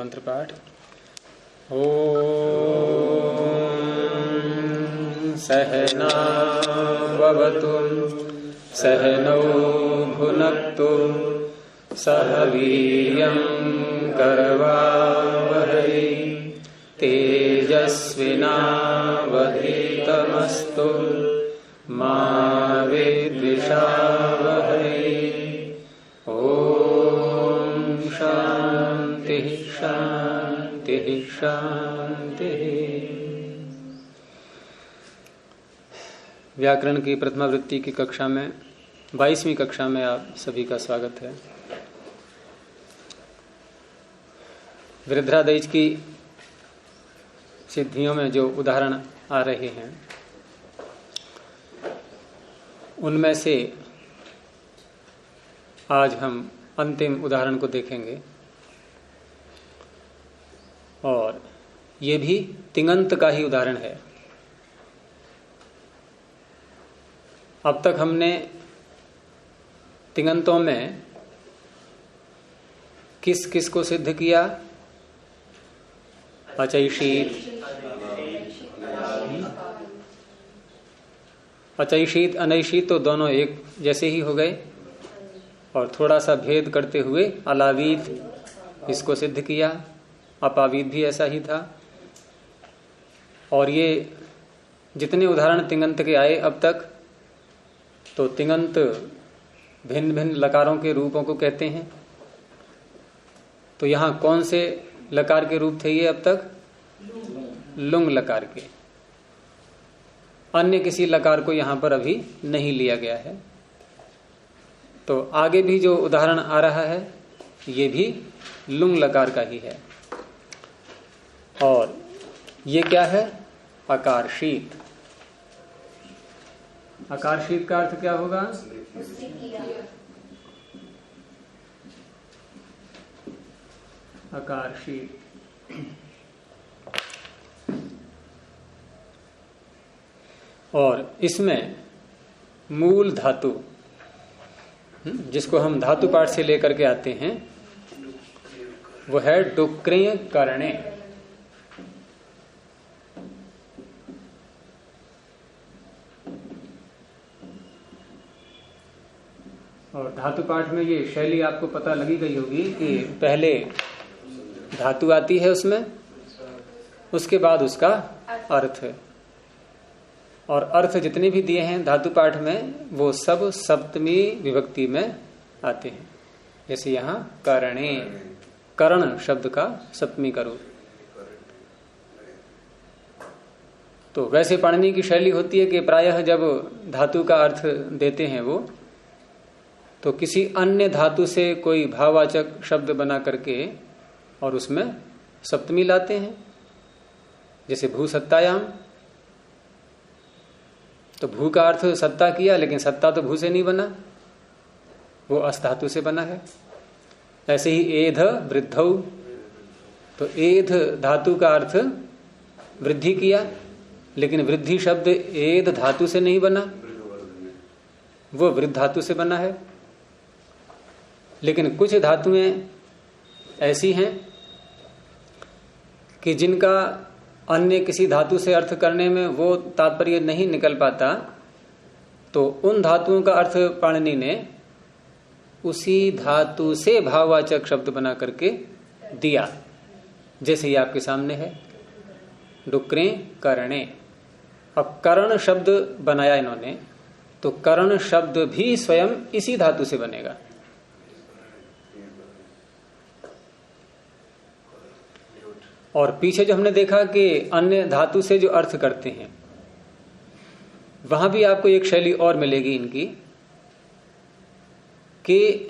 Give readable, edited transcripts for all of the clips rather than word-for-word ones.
मंत्र पाठ। ओम सहना भवतु सहनौ भुनक्तु सह वीर्यं करवावहै तेजस्विनावधीतमस्तु मा विद्विषावहै। ओम शांति शांति शांति। व्याकरण की प्रथमा वृत्ति की कक्षा में 22वीं कक्षा में आप सभी का स्वागत है। वृद्धादेज की सिद्धियों में जो उदाहरण आ रहे हैं उनमें से आज हम अंतिम उदाहरण को देखेंगे और ये भी तिङन्त का ही उदाहरण है। अब तक हमने तिङन्तों में किस किस को सिद्ध किया? अचैषीत, अचैषीत अनैषीत तो दोनों एक जैसे ही हो गए और थोड़ा सा भेद करते हुए अलावीत इसको सिद्ध किया, अपावीत भी ऐसा ही था। और ये जितने उदाहरण तिङन्त के आए अब तक, तो तिङन्त भिन्न भिन्न लकारों के रूपों को कहते हैं। तो यहां कौन से लकार के रूप थे ये अब तक? लुंग लकार के। अन्य किसी लकार को यहां पर अभी नहीं लिया गया है। तो आगे भी जो उदाहरण आ रहा है ये भी लुंग लकार का ही है। और ये क्या है? अकारशीत। अकारशीत का अर्थ क्या होगा? अकारशीत और इसमें मूल धातु जिसको हम धातु पाठ से लेकर के आते हैं वो है डुक्रिय करणे। और धातु पाठ में ये शैली आपको पता लगी गई होगी कि पहले धातु आती है उसमें, उसके बाद उसका अर्थ है। और अर्थ जितने भी दिए हैं धातु पाठ में वो सब सप्तमी विभक्ति में आते हैं। जैसे यहाँ करणे, करण शब्द का सप्तमी का रूप। तो वैसे पढ़ने की शैली होती है कि प्रायः जब धातु का अर्थ देते हैं वो तो किसी अन्य धातु से कोई भाववाचक शब्द बना करके और उसमें सप्तमी लाते हैं। जैसे भू सत्तायाम, तो भू का अर्थ सत्ता किया लेकिन सत्ता तो भू से नहीं बना, वो अस धातु से बना है। ऐसे ही एध वृद्धौ, तो एध धातु का अर्थ वृद्धि किया लेकिन वृद्धि शब्द एध धातु से नहीं बना, वो वृद्ध धातु से बना है। लेकिन कुछ धातुएं ऐसी हैं कि जिनका अन्य किसी धातु से अर्थ करने में वो तात्पर्य नहीं निकल पाता, तो उन धातुओं का अर्थ पाणिनि ने उसी धातु से भाववाचक शब्द बना करके दिया। जैसे ये आपके सामने है डुक्रे करणे। अब करण शब्द बनाया इन्होंने, तो करण शब्द भी स्वयं इसी धातु से बनेगा। और पीछे जो हमने देखा कि अन्य धातु से जो अर्थ करते हैं वहां भी आपको एक शैली और मिलेगी इनकी कि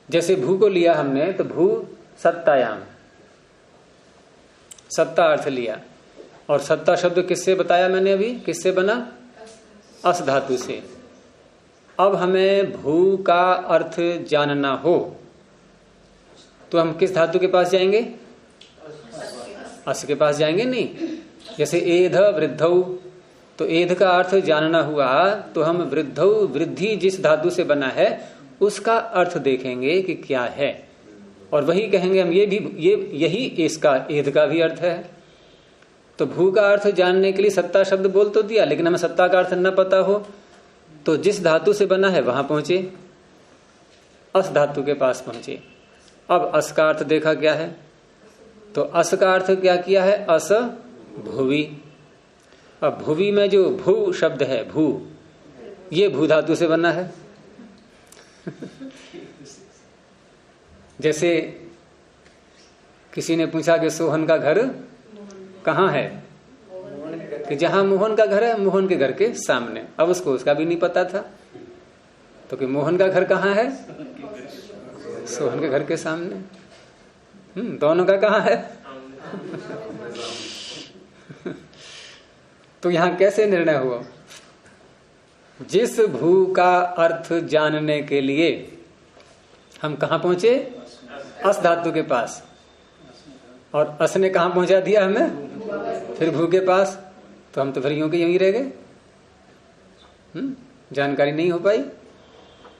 जैसे भू को लिया हमने तो भू सत्तायाम, सत्ता अर्थ लिया। और सत्ता शब्द किससे बताया मैंने अभी? किससे बना? अस धातु से। अब हमें भू का अर्थ जानना हो तो हम किस धातु के पास जाएंगे? अस के पास जाएंगे नहीं। जैसे एध वृद्धौ, तो एध का अर्थ जानना हुआ तो हम वृद्धौ, वृद्धि जिस धातु से बना है उसका अर्थ देखेंगे कि क्या है। और वही कहेंगे हम, यही इसका एध का भी अर्थ है। तो भू का अर्थ जानने के लिए सत्ता शब्द बोल तो दिया, लेकिन हमें सत्ता का अर्थ न पता हो तो जिस धातु से बना है वहां पहुंचे, अस धातु के पास पहुंचे। अब अस का अर्थ देखा क्या है, तो अस का अर्थ क्या किया है, अस भुवि। अब भुवि में जो भू शब्द है, भू, ये भू धातु से बना है। जैसे किसी ने पूछा कि सोहन का घर कहाँ है, कि जहां मोहन का घर है, मोहन के घर के सामने। अब उसको उसका भी नहीं पता था, तो कि मोहन का घर कहाँ है, सोहन के घर के सामने। दोनों का कहाँ है? तो यहां कैसे निर्णय हुआ? जिस भू का अर्थ जानने के लिए हम कहां पहुंचे, अस धातु के पास, और अस ने कहां पहुंचा दिया हमें, फिर भू के पास। तो हम तो फिर यूं के यूं ही रह गए, जानकारी नहीं हो पाई।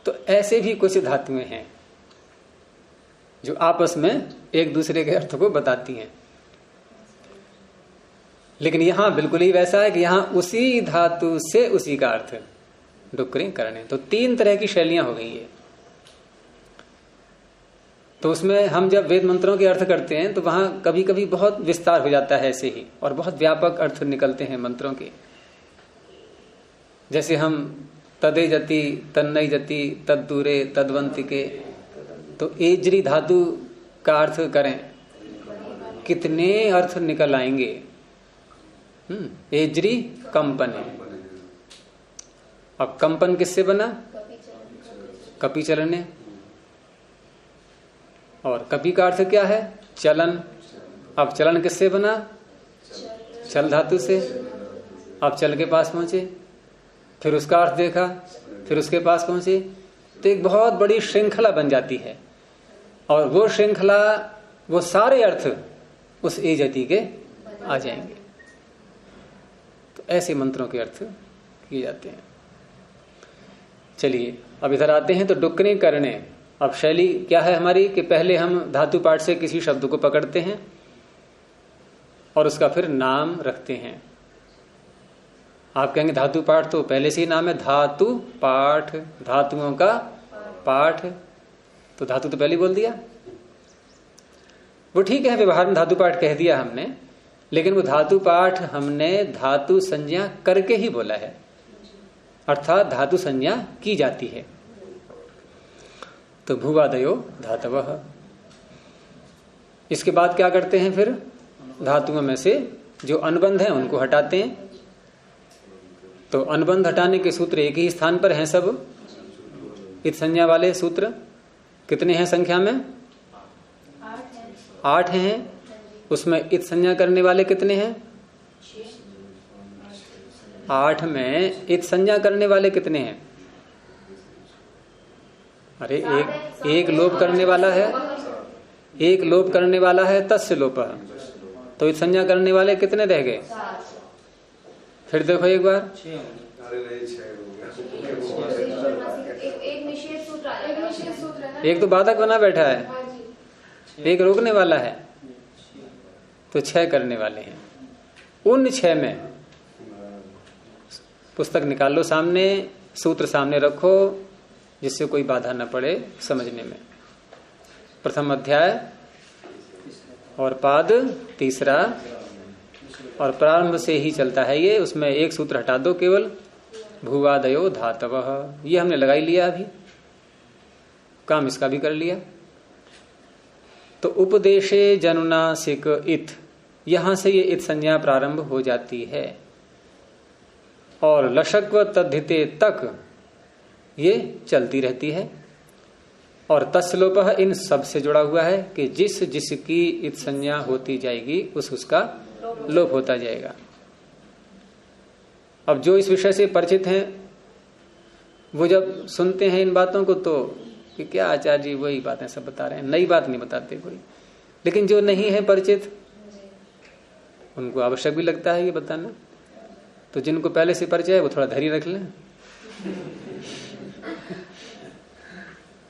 तो ऐसे भी कुछ धातुएं हैं जो आपस में एक दूसरे के अर्थ को बताती हैं। लेकिन यहां बिल्कुल ही वैसा है कि यहां उसी धातु से उसी का अर्थ डुक्करी करने। तो 3 तरह की शैलियां हो गई है। तो उसमें हम जब वेद मंत्रों के अर्थ करते हैं तो वहां कभी कभी बहुत विस्तार हो जाता है ऐसे ही, और बहुत व्यापक अर्थ निकलते हैं मंत्रों के। जैसे हम तदे जति, तन्नई जति, तद्दूरे, तद्वंतिके, तो एजरी धातु का अर्थ करें, कितने अर्थ निकल आएंगे। एजरी कंपन है। अब कंपन किससे बना, कपि चलने, और कपि का अर्थ क्या है, चलन। अब चलन किससे बना, चल धातु से। अब चल के पास पहुंचे, फिर उसका अर्थ देखा, फिर उसके पास पहुंचे, तो एक बहुत बड़ी श्रृंखला बन जाती है। और वो श्रृंखला, वो सारे अर्थ उस ए जाति के आ जाएंगे। तो ऐसे मंत्रों के अर्थ किए जाते हैं। चलिए अब इधर आते हैं। तो डुक्कनी करने, अब शैली क्या है हमारी कि पहले हम धातु पाठ से किसी शब्द को पकड़ते हैं और उसका फिर नाम रखते हैं। आप कहेंगे धातु पाठ, तो पहले से ही नाम है धातु पाठ, धातुओं का पाठ। तो धातु तो पहले बोल दिया, वो ठीक है, व्यवहार में धातु पाठ कह दिया हमने, लेकिन वो धातु पाठ हमने धातु संज्ञा करके ही बोला है, अर्थात धातु संज्ञा की जाती है। तो भुवादयो धातवः। इसके बाद क्या करते हैं, फिर धातुओं में से जो अनुबंध है उनको हटाते हैं। तो अनुबंध हटाने के सूत्र एक ही स्थान पर हैं सब। इत संज्ञा वाले सूत्र कितने हैं संख्या में, 8 हैं। उसमें इत संज्ञा करने वाले कितने हैं, 8 में इत संज्ञा करने वाले कितने हैं? अरे एक लोप करने वाला है, एक लोप करने वाला है, तस्य लोप। तो इत संज्ञा करने वाले कितने रह गए? फिर देखो एक बार, एक तो बाधक बना बैठा है, एक रोकने वाला है, तो 6 करने वाले हैं। उन 6 में पुस्तक निकाल लो सामने, सूत्र सामने रखो, जिससे कोई बाधा न पड़े समझने में। प्रथम अध्याय और पाद 3 और प्रारंभ से ही चलता है ये। उसमें एक सूत्र हटा दो केवल, भुवादयो धातवः। ये हमने लगा ही लिया, अभी काम इसका भी कर लिया। तो उपदेशे जनुनासिक इत, यहां से ये इत संज्ञा प्रारंभ हो जाती है, और लशक्व तद्धिते तक ये चलती रहती है। और तस्लोपः इन सब से जुड़ा हुआ है कि जिस जिसकी इत संज्ञा होती जाएगी उसका लोप होता जाएगा। अब जो इस विषय से परिचित हैं वो जब सुनते हैं इन बातों को तो कि क्या आचार्य जी वही बातें सब बता रहे हैं, नई बात नहीं बताते कोई। लेकिन जो नहीं है परिचित उनको आवश्यक भी लगता है ये बताना। तो जिनको पहले से परिचय है वो थोड़ा धैर्य रख लें।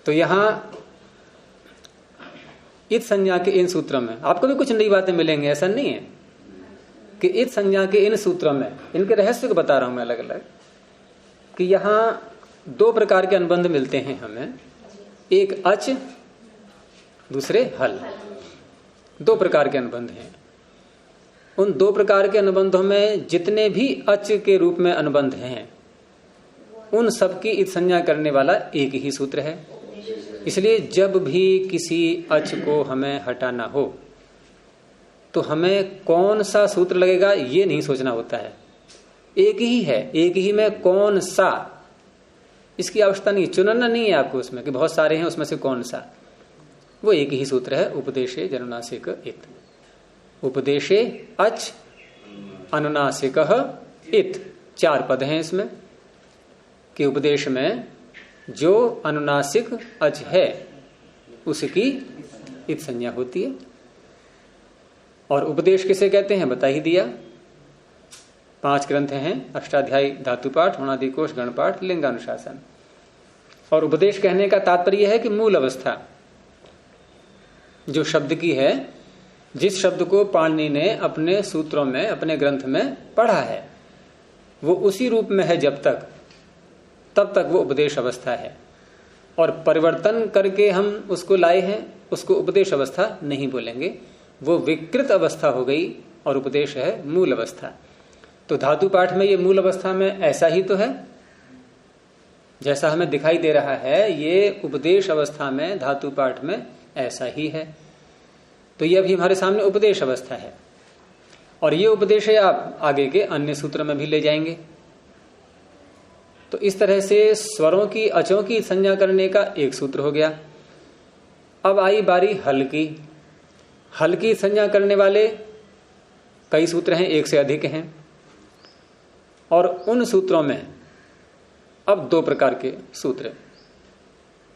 तो यहां इत संज्ञा के इन सूत्रों में आपको भी कुछ नई बातें मिलेंगी, ऐसा नहीं है कि इत संज्ञा के इन सूत्रों में, इनके रहस्य को बता रहा हूं मैं अलग अलग, कि यहां दो प्रकार के अनुबंध मिलते हैं हमें, एक अच, दूसरे हल। दो प्रकार के अनुबंध हैं। उन दो प्रकार के अनुबंधों में जितने भी अच के रूप में अनुबंध हैं उन सबकी इत संज्ञा करने वाला एक ही सूत्र है। इसलिए जब भी किसी अच को हमें हटाना हो तो हमें कौन सा सूत्र लगेगा ये नहीं सोचना होता है, एक ही है, एक ही में कौन सा, इसकी आवश्यकता नहीं, चुनना नहीं है आपको उसमें कि बहुत सारे हैं उसमें से कौन सा, वो एक ही सूत्र है, उपदेशे जनुनासिक इत। उपदेशे अच अनुनासिक इत, चार पद हैं इसमें कि उपदेश में जो अनुनासिक अच है उसकी इत संज्ञा होती है। और उपदेश किसे कहते हैं बता ही दिया, 5 ग्रंथ हैं, अष्टाध्यायी, धातुपाठ, उणादिकोश, गणपाठ, लिंगानुशासन। और उपदेश कहने का तात्पर्य है कि मूल अवस्था जो शब्द की है, जिस शब्द को पाणिनि ने अपने सूत्रों में, अपने ग्रंथ में पढ़ा है, वो उसी रूप में है जब तक, तब तक वो उपदेश अवस्था है। और परिवर्तन करके हम उसको लाए हैं, उसको उपदेश अवस्था नहीं बोलेंगे, वो विकृत अवस्था हो गई और उपदेश है मूल अवस्था। तो धातु पाठ में ये मूल अवस्था में ऐसा ही तो है, जैसा हमें दिखाई दे रहा है ये उपदेश अवस्था में धातु पाठ में ऐसा ही है। तो ये अभी हमारे सामने उपदेश अवस्था है और ये उपदेश है आप आगे के अन्य सूत्र में भी ले जाएंगे। तो इस तरह से स्वरों की, अचों की संज्ञा करने का एक सूत्र हो गया। अब आई बारी हल की। हल की संज्ञा करने वाले कई सूत्र हैं, एक से अधिक हैं। और उन सूत्रों में अब दो प्रकार के सूत्र,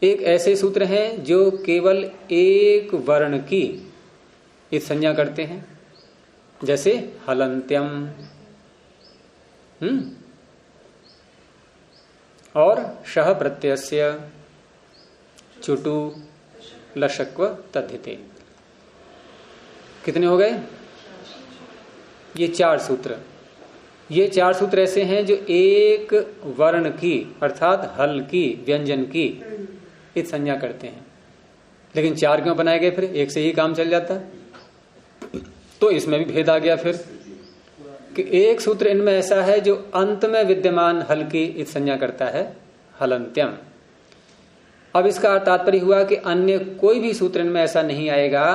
एक ऐसे सूत्र हैं जो केवल एक वर्ण की इस संज्ञा करते हैं, जैसे हलंत्यम और शह प्रत्ययस्य चुटु लशक्व तद्धिते। कितने हो गए? ये 4 सूत्र। ये 4 सूत्र ऐसे हैं जो एक वर्ण की अर्थात हल की, व्यंजन की इस संज्ञा करते हैं। लेकिन 4 क्यों बनाए गए? फिर एक से ही काम चल जाता। तो इसमें भी भेद आ गया फिर कि एक सूत्र इनमें ऐसा है जो अंत में विद्यमान हल की इस संज्ञा करता है, हलंत्यम। अब इसका तात्पर्य हुआ कि अन्य कोई भी सूत्र इनमें ऐसा नहीं आएगा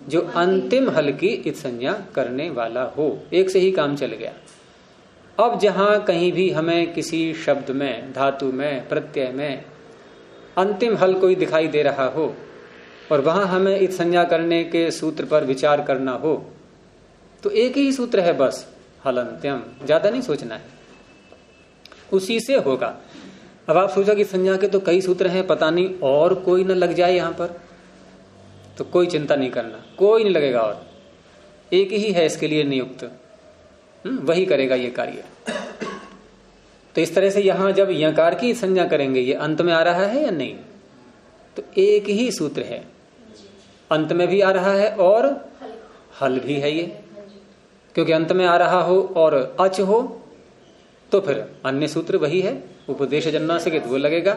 जो अंतिम हल की इस संज्ञा करने वाला हो। एक से ही काम चल गया। अब जहां कहीं भी हमें किसी शब्द में, धातु में, प्रत्यय में अंतिम हल कोई दिखाई दे रहा हो और वहां हमें इस संज्ञा करने के सूत्र पर विचार करना हो तो एक ही सूत्र है बस, हलंत्यम। ज्यादा नहीं सोचना है, उसी से होगा। अब आप सोचा कि संज्ञा के तो कई सूत्र हैं, पता नहीं और कोई न लग जाए यहां पर, तो कोई चिंता नहीं करना, कोई नहीं लगेगा और एक ही है इसके लिए नियुक्त, वही करेगा ये कार्य। तो इस तरह से यहां जब यकार की संज्ञा करेंगे, ये अंत में आ रहा है या नहीं, तो एक ही सूत्र है, अंत में भी आ रहा है और हल भी है ये। क्योंकि अंत में आ रहा हो और अच हो तो फिर अन्य सूत्र वही है, उपदेश जन्नासिक वो लगेगा।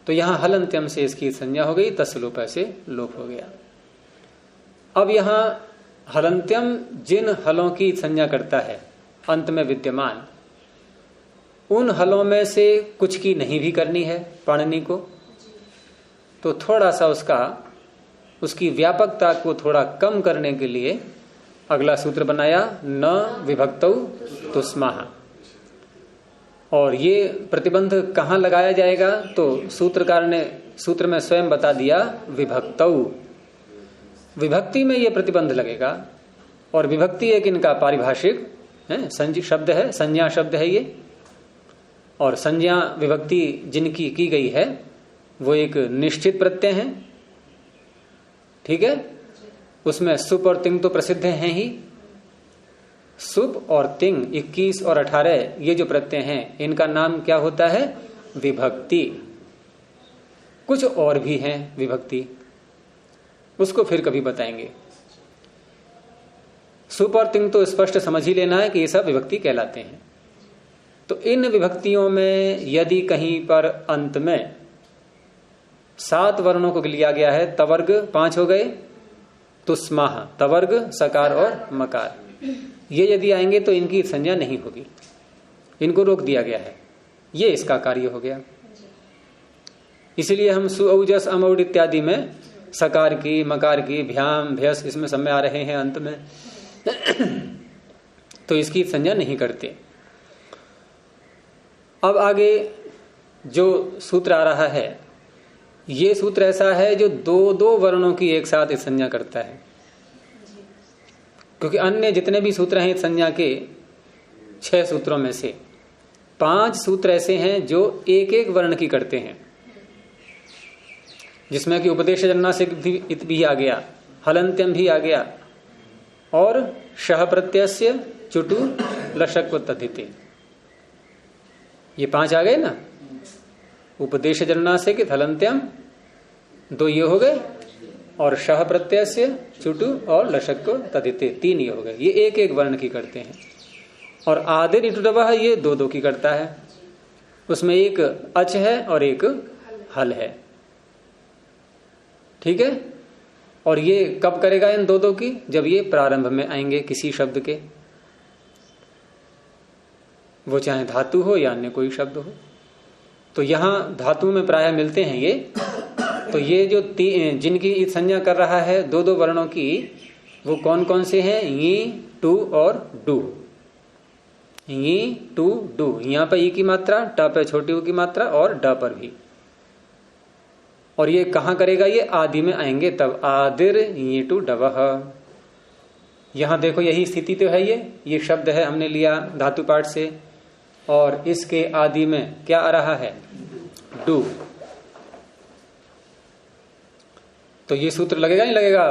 तो यहां हल अंत्यम से इसकी संज्ञा हो गई, तस्लोप से लोप हो गया। अब यहां हलंत्यम जिन हलों की संज्ञा करता है अंत में विद्यमान, उन हलों में से कुछ की नहीं भी करनी है पाणिनि को, तो थोड़ा सा उसकी व्यापकता को थोड़ा कम करने के लिए अगला सूत्र बनाया, न विभक्तौ तुस्माह। और ये प्रतिबंध कहां लगाया जाएगा? तो सूत्रकार ने सूत्र में स्वयं बता दिया, विभक्तौ। विभक्ति में ये प्रतिबंध लगेगा। और विभक्ति एक इनका पारिभाषिक है, शब्द है, संज्ञा शब्द है ये। और संज्ञा विभक्ति जिनकी की गई है वो एक निश्चित प्रत्यय है, ठीक है। उसमें सुप और तिंग तो प्रसिद्ध हैं ही। सुप और तिंग 21 और 18 ये जो प्रत्यय हैं इनका नाम क्या होता है? विभक्ति। कुछ और भी हैं विभक्ति, उसको फिर कभी बताएंगे। सुप और तिंग तो स्पष्ट समझ ही लेना है कि ये सब विभक्ति कहलाते हैं। तो इन विभक्तियों में यदि कहीं पर अंत में 7 वर्णों को लिया गया है, तवर्ग 5 हो गए, तुस्माह तवर्ग, सकार और मकार, ये यदि आएंगे तो इनकी संज्ञा नहीं होगी, इनको रोक दिया गया है। ये इसका कार्य हो गया। इसलिए हम सु औजस अमौड इत्यादि में सकार की, मकार की, भ्याम, भ्यस, इसमें सब में आ रहे हैं अंत में तो इसकी संज्ञा नहीं करते। अब आगे जो सूत्र आ रहा है, ये सूत्र ऐसा है जो 2-2 वर्णों की एक साथ संज्ञा करता है, क्योंकि अन्य जितने भी सूत्र हैं संज्ञा के 6 सूत्रों में से 5 सूत्र ऐसे हैं जो एक एक वर्ण की करते हैं, जिसमें कि उपदेश जन्ना से भी आ गया, हलंत्यम भी आ गया, और शह प्रत्यस्य चुटु लशक तद्धिते, ये 5 आ गए ना। उपदेश जन्ना से कि हलंत्यम 2 ये हो गए, और शह प्रत्यस्य चुटु और लशक तद्धिते 3 ये हो गए। ये एक एक वर्ण की करते हैं। और आदिर इटुडवह ये 2-2 की करता है, उसमें एक अच है और एक हल है, ठीक है। और ये कब करेगा इन 2-2 की? जब ये प्रारंभ में आएंगे किसी शब्द के, वो चाहे धातु हो या अन्य कोई शब्द हो। तो यहां धातु में प्रायः मिलते हैं ये। तो ये जो जिनकी संज्ञा कर रहा है 2-2 वर्णों की, वो कौन कौन से हैं? ई, टू और डू। ई, टू, डू, यहां पर ई की मात्रा, ट पे छोटी ऊ की मात्रा और ड पर भी। और ये कहां करेगा? ये आदि में आएंगे तब। आदिर ई टू डवह, यहां देखो यही स्थिति तो है। ये शब्द है, हमने लिया धातु पाठ से, और इसके आदि में क्या आ रहा है? डू। तो ये सूत्र लगेगा नहीं लगेगा?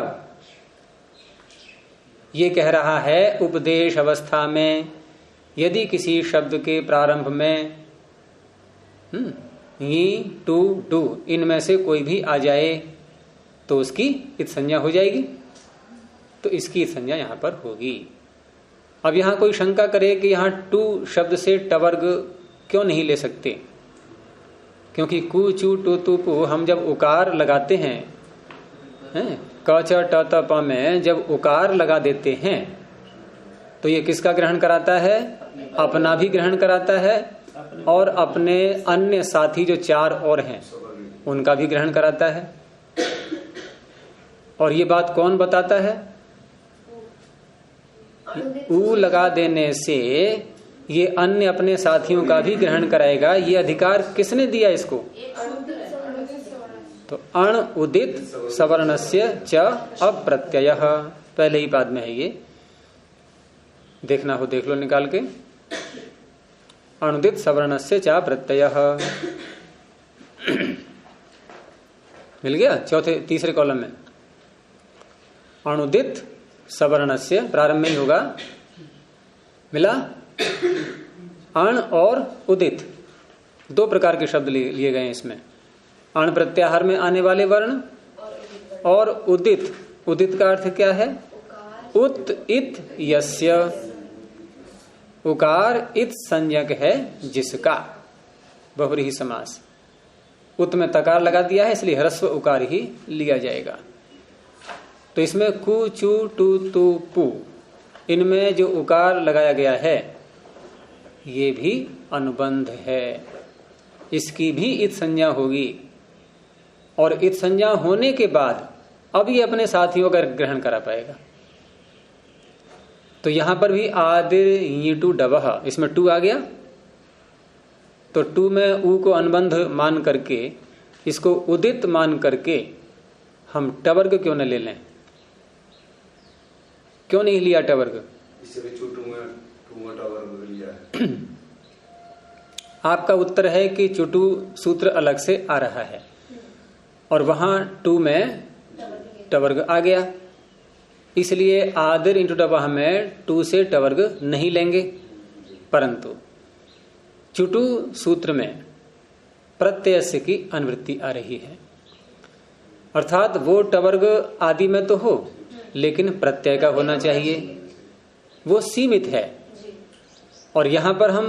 ये कह रहा है उपदेश अवस्था में यदि किसी शब्द के प्रारंभ में ई, टू, डू इनमें से कोई भी आ जाए तो उसकी इत संज्ञा हो जाएगी। तो इसकी संज्ञा यहां पर होगी। अब यहां कोई शंका करे कि यहां टू शब्द से टवर्ग क्यों नहीं ले सकते? क्योंकि कु, चू, टू, तू, पू हम जब उकार लगाते हैं, क, च, ट, त, प में जब उकार लगा देते हैं तो ये किसका ग्रहण कराता है? अपना भी ग्रहण कराता है, और अपने अन्य साथी जो 4 और हैं उनका भी ग्रहण कराता है। और ये बात कौन बताता है? ऊ लगा देने से ये अन्य अपने साथियों का भी ग्रहण कराएगा। ये अधिकार किसने दिया इसको? तो अण उदित सवर्णस्य च अप्रत्ययः, पहले ही पाद में है ये, देखना हो देख लो निकाल के। अनुदित सवर्णस्य च प्रत्ययः मिल गया तीसरे कॉलम में। अनुदित सवर्णस्य प्रारंभ में ही होगा, मिला। अण और उदित 2 प्रकार के शब्द लिए गए हैं इसमें। अण प्रत्याहार में आने वाले वर्ण, और उदित, उदित का अर्थ क्या है? उत इत यस्य, उकार इत संज्ञक है जिसका, बहुव्रीहि समास। उत में तकार लगा दिया है इसलिए ह्रस्व उकार ही लिया जाएगा। तो इसमें कु, चू, टू, तू, पू इनमें जो उकार लगाया गया है ये भी अनुबंध है, इसकी भी इत संज्ञा होगी। और इत संज्ञा होने के बाद अब ये अपने साथियों का ग्रहण करा पाएगा। तो यहां पर भी आदिर ई टू डवह, इसमें टू आ गया, तो टू में ऊ को अनुबंध मान करके इसको उदित मान करके हम टवर्ग क्यों न ले लें? क्यों नहीं लिया टवर्ग? आपका उत्तर है कि चुटू सूत्र अलग से आ रहा है और वहां टू में टवर्ग आ गया, इसलिए आदिर इंटू टवह में टू से टवर्ग नहीं लेंगे। परंतु चुटू सूत्र में प्रत्यय की अनुवृत्ति आ रही है। अर्थात वो टवर्ग आदि में तो हो, लेकिन प्रत्यय का होना चाहिए, वो सीमित है। और यहां पर हम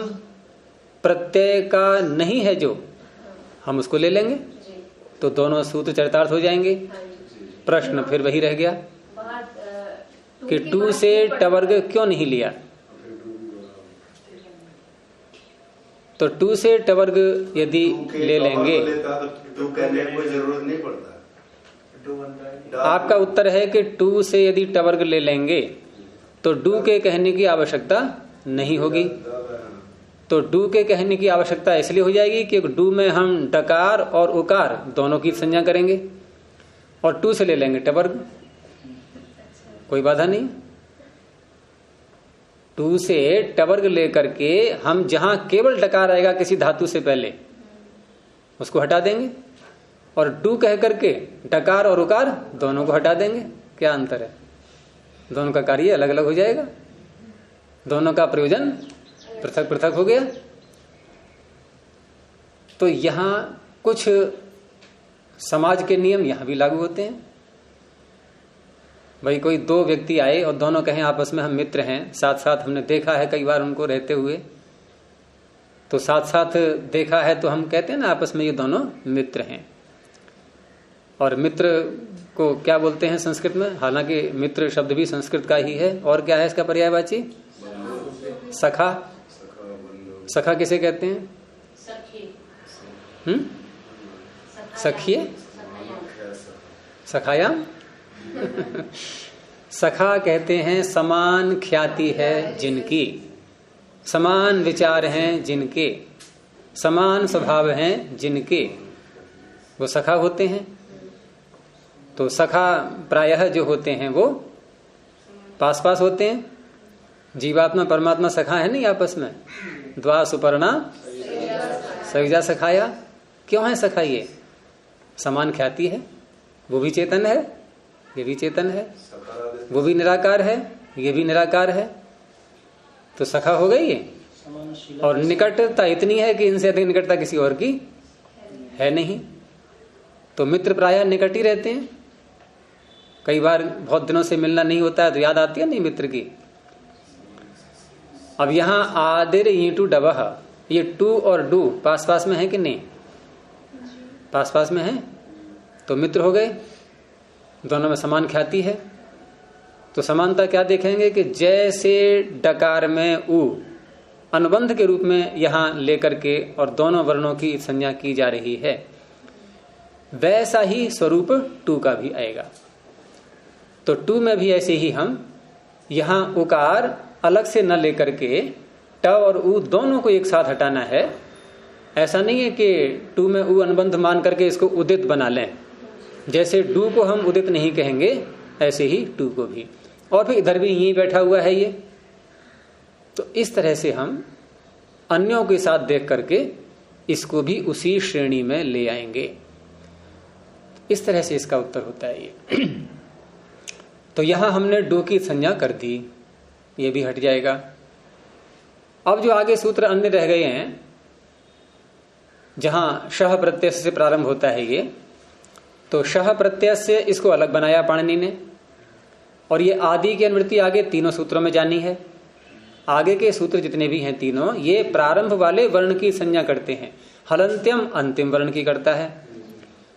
प्रत्यय का नहीं है जो, हम उसको ले लेंगे तो दोनों सूत्र चरितार्थ हो जाएंगे। प्रश्न फिर वही रह गया कि टू से टवर्ग क्यों नहीं लिया। तो टू से टवर्ग यदि ले लेंगे, कोई जरूरत नहीं पड़ता। आपका उत्तर है कि टू से यदि टवर्ग ले लेंगे तो डू के कहने की आवश्यकता नहीं होगी। तो डू के कहने की आवश्यकता इसलिए हो जाएगी कि डू में हम डकार और उकार दोनों की संज्ञा करेंगे, और टू से ले लेंगे टवर्ग, कोई बाधा नहीं। टू से टवर्ग लेकर के हम जहां केवल डकार आएगा किसी धातु से पहले उसको हटा देंगे, और डू कह करके डकार और उकार दोनों को हटा देंगे। क्या अंतर है? दोनों का कार्य अलग अलग हो जाएगा, दोनों का प्रयोजन पृथक पृथक हो गया। तो यहां कुछ समाज के नियम यहां भी लागू होते हैं। भाई कोई दो व्यक्ति आए और दोनों कहें आपस में हम मित्र हैं, साथ साथ हमने देखा है कई बार उनको रहते हुए, तो साथ साथ देखा है तो हम कहते हैं ना आपस में ये दोनों मित्र हैं। और मित्र को क्या बोलते हैं संस्कृत में? हालांकि मित्र शब्द भी संस्कृत का ही है, और क्या है इसका पर्यायवाची? सखा। सखा किसे कहते हैं? सखिए, सखायाम। सखा कहते हैं समान ख्याति है जिनकी, समान विचार हैं जिनके, समान स्वभाव हैं जिनके, वो सखा होते हैं। तो सखा प्रायः जो होते हैं वो पास पास होते हैं। जीवात्मा परमात्मा सखा है नहीं आपस में, द्वा सुपर्णा सविजा सखाया। क्यों है सखा? ये समान ख्याति है, वो भी चेतन है, ये भी चेतन है, वो भी निराकार है, ये भी निराकार है, तो सखा हो गई ये। और निकटता इतनी है कि इनसे अधिक निकटता किसी और की है नहीं। तो मित्र प्रायः निकट ही रहते हैं। कई बार बहुत दिनों से मिलना नहीं होता है तो याद आती है नहीं मित्र की। अब यहां आदिर ईटू डबह, ये टू और डू पास पास में है कि नहीं? पास पास में है, तो मित्र हो गए, दोनों में समान ख्याति है। तो समानता क्या देखेंगे कि जैसे डकार में उ अनुबंध के रूप में यहां लेकर के और दोनों वर्णों की संज्ञा की जा रही है, वैसा ही स्वरूप टू का भी आएगा। तो टू में भी ऐसे ही हम यहां उकार अलग से न लेकर के ट और उ दोनों को एक साथ हटाना है। ऐसा नहीं है कि टू में उ अनुबंध मान करके इसको उदित बना लें। जैसे डू को हम उदित नहीं कहेंगे ऐसे ही टू को भी। और फिर इधर भी यहीं बैठा हुआ है ये, तो इस तरह से हम अन्यों के साथ देख करके इसको भी उसी श्रेणी में ले आएंगे। इस तरह से इसका उत्तर होता है ये। तो यहां हमने डू की संज्ञा कर दी, ये भी हट जाएगा। अब जो आगे सूत्र अन्य रह गए हैं, जहां शह प्रत्यय से प्रारंभ होता है ये, तो शह प्रत्यय से इसको अलग बनाया पाणिनि ने, और ये आदि की अनुवृत्ति आगे तीनों सूत्रों में जानी है। आगे के सूत्र जितने भी हैं तीनों, ये प्रारंभ वाले वर्ण की संज्ञा करते हैं। हलंत्यम अंतिम वर्ण की करता है।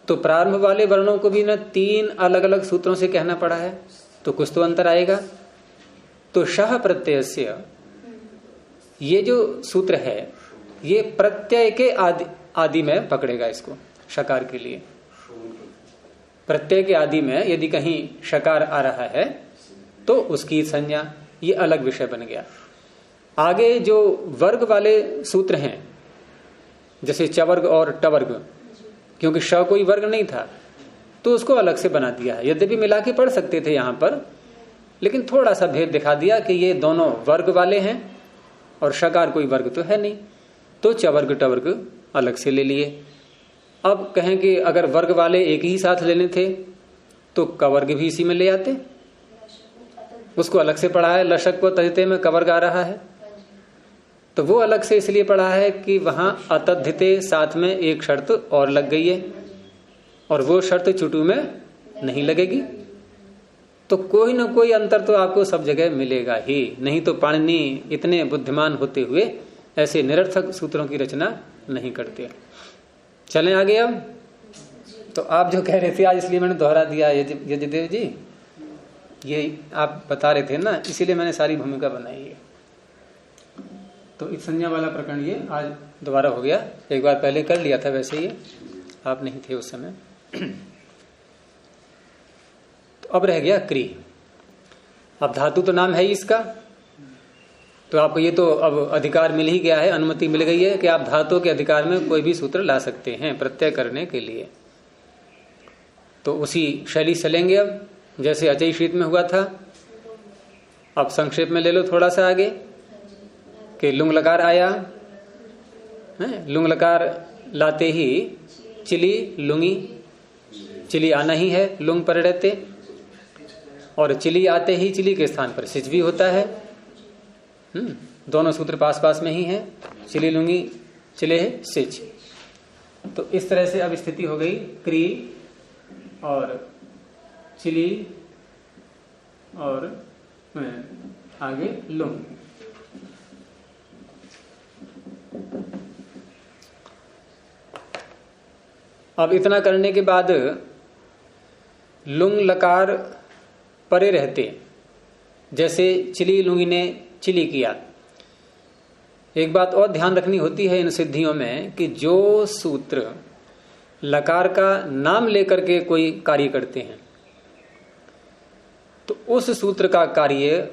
तो प्रारंभ वाले वर्णों को भी न तीन अलग अलग सूत्रों से कहना पड़ा है, तो कुछ तो अंतर आएगा। तो शह प्रत्यय से ये जो सूत्र है ये प्रत्यय के आदि में पकड़ेगा इसको, शकार के लिए। प्रत्यय के आदि में यदि कहीं शकार आ रहा है तो उसकी संज्ञा, ये अलग विषय बन गया। आगे जो वर्ग वाले सूत्र हैं, जैसे चवर्ग और टवर्ग, क्योंकि श कोई वर्ग नहीं था तो उसको अलग से बना दिया है। यद्यपि मिला के पढ़ सकते थे यहां पर, लेकिन थोड़ा सा भेद दिखा दिया कि ये दोनों वर्ग वाले हैं और शकार कोई वर्ग तो है नहीं, तो चवर्ग टवर्ग अलग से ले लिए। अब कहें कि अगर वर्ग वाले एक ही साथ लेने थे तो कवर्ग भी इसी में ले आते, उसको अलग से पढ़ा है। लशक को तजते में कवर्ग आ रहा है तो वो अलग से इसलिए पढ़ा है कि वहां अतद्धिते साथ में एक शर्त और लग गई है और वो शर्त चुटू में नहीं लगेगी, तो कोई ना कोई अंतर तो आपको सब जगह मिलेगा ही। नहीं तो पाणिनि इतने बुद्धिमान होते हुए ऐसे निरर्थक सूत्रों की रचना नहीं करते। चलें आगे। अब तो आप जो कह रहे थे आज, इसलिए मैंने दोहरा दिया यजदेव जी, ये आप बता रहे थे ना, इसीलिए मैंने सारी भूमिका बनाई है। तो इस संज्ञा वाला प्रकरण ये आज दोबारा हो गया, एक बार पहले कर लिया था वैसे, ये आप नहीं थे उस समय। तो अब रह गया क्री। अब धातु तो नाम है ही इसका, तो आपको ये तो अब अधिकार मिल ही गया है, अनुमति मिल गई है कि आप धातु के अधिकार में कोई भी सूत्र ला सकते हैं प्रत्यय करने के लिए। तो उसी शैली चलेंगे अब, जैसे अचयी शीत में हुआ था। अब संक्षेप में ले लो थोड़ा सा आगे कि लुंग लकार आया है, लुंग लकार लाते ही चिली लुंगी, चिली आना ही है लुंग पर रहते, और चिली आते ही चिली के स्थान पर सिच भी होता है। दोनों सूत्र पास पास में ही हैं, चिली लुंगी चिले सिच। तो इस तरह से अब स्थिति हो गई क्री और चिली और आगे लुंग। अब इतना करने के बाद लुंग लकार परे रहते, जैसे चिली लुंगी ने चिली किया। एक बात और ध्यान रखनी होती है इन सिद्धियों में कि जो सूत्र लकार का नाम लेकर के कोई कार्य करते हैं, तो उस सूत्र का कार्य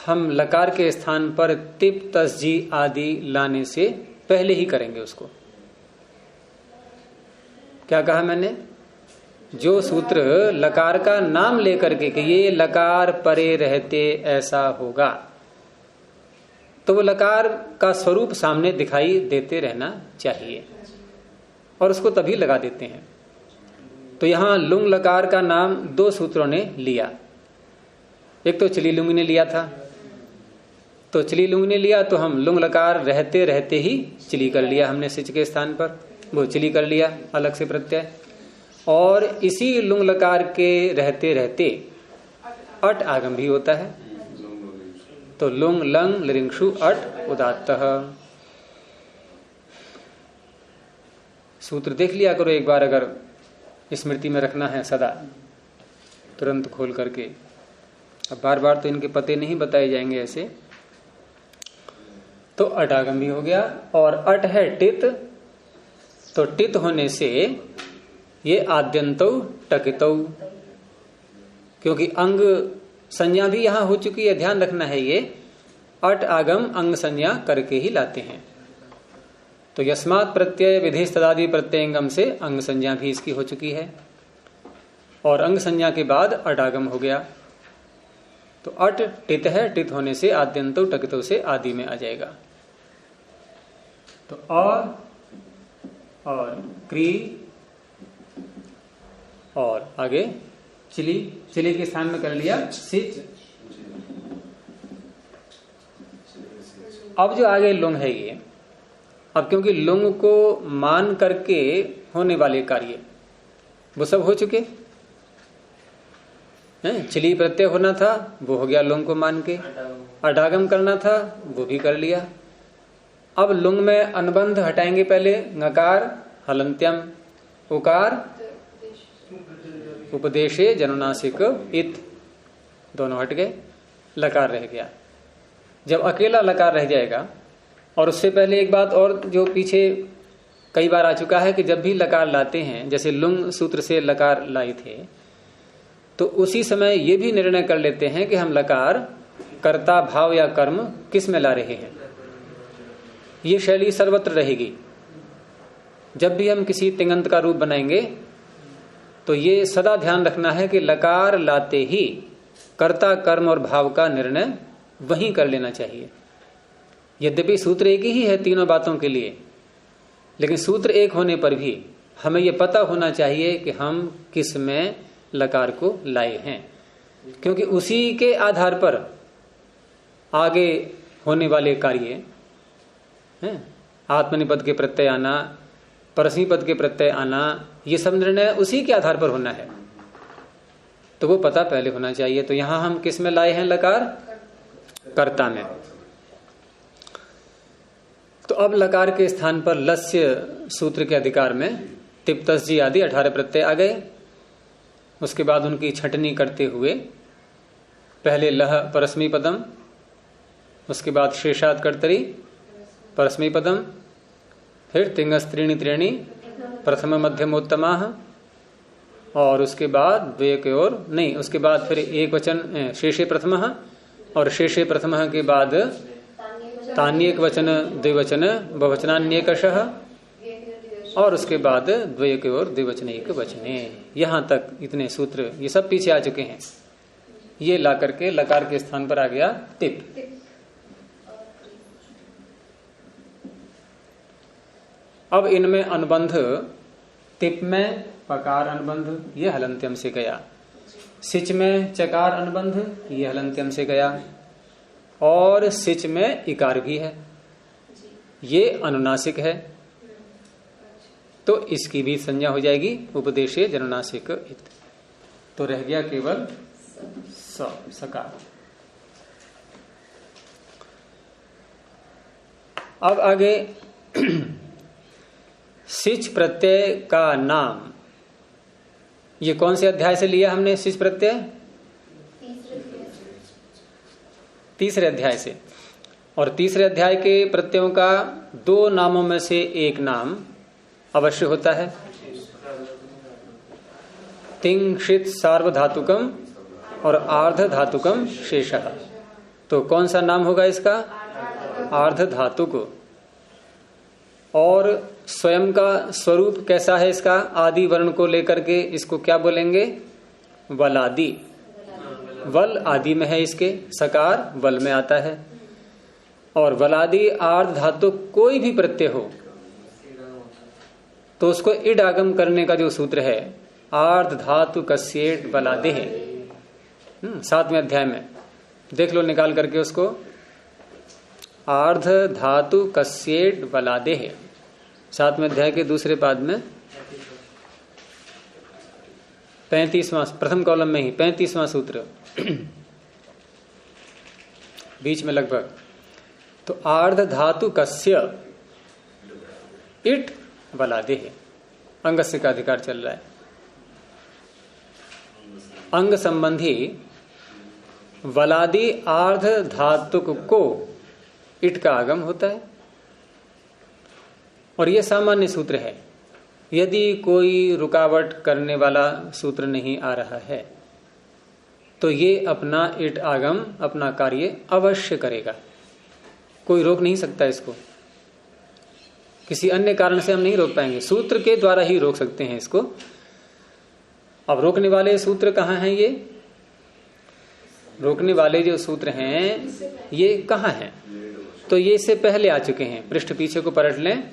हम लकार के स्थान पर तिप तस्जी आदि लाने से पहले ही करेंगे। उसको क्या कहा मैंने? जो सूत्र लकार का नाम लेकर के कि ये लकार परे रहते ऐसा होगा, तो वो लकार का स्वरूप सामने दिखाई देते रहना चाहिए, और उसको तभी लगा देते हैं। तो यहां लुंग लकार का नाम दो सूत्रों ने लिया। एक तो चिली लुंग ने लिया था, तो चिली लुंग ने लिया तो हम लुंग लकार रहते रहते ही चिली कर लिया हमने सिच के स्थान पर, वो चिली कर लिया अलग से प्रत्यय। और इसी लुंग लकार के रहते रहते अट आगम भी होता है, तो लुंग लंग लरिंक्षु अट उदात्तः। सूत्र देख लिया करो एक बार, अगर स्मृति में रखना है सदा, तुरंत खोल करके। अब बार बार तो इनके पते नहीं बताए जाएंगे ऐसे। तो अटागम भी हो गया, और अट है टित, तो टित होने से ये आद्यंतो टकितो, क्योंकि अंग संज्ञा भी यहां हो चुकी है, ध्यान रखना है। ये अट आगम अंग संज्ञा करके ही लाते हैं। तो यस्मात् प्रत्यय विधेश तदादि प्रत्ययंगम से अंग संज्ञा भी इसकी हो चुकी है, और अंग संज्ञा के बाद अटागम हो गया। तो अट टित है, टित होने से आद्यंतो टकितो से आदि में आ जाएगा। तो और क्री और आगे चिली, चिली के स्थान में कर लिया सिच। अब जो आगे लुंग है ये, अब क्योंकि लुंग को मान करके होने वाले कार्य वो सब हो चुके हैं। चिली प्रत्यय होना था वो हो गया लुंग को मान के, अडागम करना था वो भी कर लिया। अब लुंग में अनुबंध हटाएंगे, पहले ngकार हलंत्यम, उकार उपदेशे जनुनासिक इत, दोनों हट गए, लकार रह गया। जब अकेला लकार रह जाएगा, और उससे पहले एक बात और जो पीछे कई बार आ चुका है कि जब भी लकार लाते हैं, जैसे लुंग सूत्र से लकार लाए थे, तो उसी समय ये भी निर्णय कर लेते हैं कि हम लकार कर्ता भाव या कर्म किस में ला रहे हैं। ये शैली सर्वत्र रहेगी। जब भी हम किसी तिङंत का रूप बनाएंगे तो ये सदा ध्यान रखना है कि लकार लाते ही कर्ता कर्म और भाव का निर्णय वहीं कर लेना चाहिए। यद्यपि सूत्र एक ही है तीनों बातों के लिए, लेकिन सूत्र एक होने पर भी हमें यह पता होना चाहिए कि हम किस में लकार को लाए हैं, क्योंकि उसी के आधार पर आगे होने वाले कार्य हैं। आत्मनिपद के प्रत्यय आना, परस्मी पद के प्रत्यय आना, ये सब निर्णय उसी के आधार पर होना है, तो वो पता पहले होना चाहिए। तो यहां हम किस में लाए हैं लकार? कर्ता में। तो अब लकार के स्थान पर लस्य सूत्र के अधिकार में तिप तस जी आदि 18 प्रत्यय आ गए। उसके बाद उनकी छटनी करते हुए पहले लह परस्मी पदम, उसके बाद शेषाद कर्तरी परस्मी पदम, फिर तिंगस त्रीणि त्रीणि प्रथम मध्यमोत्तमा, और उसके बाद द्वय की ओर नहीं, उसके बाद फिर एक वचन शेषे प्रथम, और शेषे प्रथम के बाद तान्येक वचन द्विवचन बहुवचनान्येकशः, और उसके बाद द्वय की ओर द्विवचन एक वचने। यहां तक इतने सूत्र ये सब पीछे आ चुके हैं। ये ला करके लकार के स्थान पर आ गया टिप। अब इनमें अनुबंध, टिप में पकार अनुबंध, ये हलंत्यम से गया। सिच में चकार अनुबंध, ये हलंत्यम से गया। और सिच में इकार भी है, ये अनुनासिक है, तो इसकी भी संज्ञा हो जाएगी उपदेशे जनुनासिक। तो रह गया केवल सकार। अब आगे सिच प्रत्यय का नाम, ये कौन से अध्याय से लिया हमने सिच प्रत्यय? तीसरे अध्याय से। और तीसरे अध्याय के प्रत्ययों का दो नामों में से एक नाम अवश्य होता है, तिंक्षित सार्वधातुकम और आर्ध धातुकम शेषः। तो कौन सा नाम होगा इसका? आर्ध धातुक। और स्वयं का स्वरूप कैसा है इसका? आदि वर्ण को लेकर के इसको क्या बोलेंगे? वलादि। वल आदि में है इसके, सकार वल में आता है। और वलादि आर्ध धातु कोई भी प्रत्यय हो तो उसको इड आगम करने का जो सूत्र है, आर्ध धातु कस्येट वलादे है, 7वें अध्याय में देख लो निकाल करके उसको। आर्ध धातु कस्येट वलादे है, 7वें अध्याय के दूसरे पाद में 35वां, प्रथम कॉलम में ही 35वां सूत्र बीच में लगभग। तो आर्ध धातु कस्य इट वलादे है, अंगस्य का अधिकार चल रहा है। अंग संबंधी वलादि आर्ध धातुक को इट का आगम होता है। और यह सामान्य सूत्र है, यदि कोई रुकावट करने वाला सूत्र नहीं आ रहा है तो ये अपना इट आगम, अपना कार्य अवश्य करेगा। कोई रोक नहीं सकता इसको, किसी अन्य कारण से हम नहीं रोक पाएंगे, सूत्र के द्वारा ही रोक सकते हैं इसको। अब रोकने वाले सूत्र कहाँ हैं? ये रोकने वाले जो सूत्र हैं ये कहाँ हैं? तो ये इससे पहले आ चुके हैं, पृष्ठ पीछे को पलट लें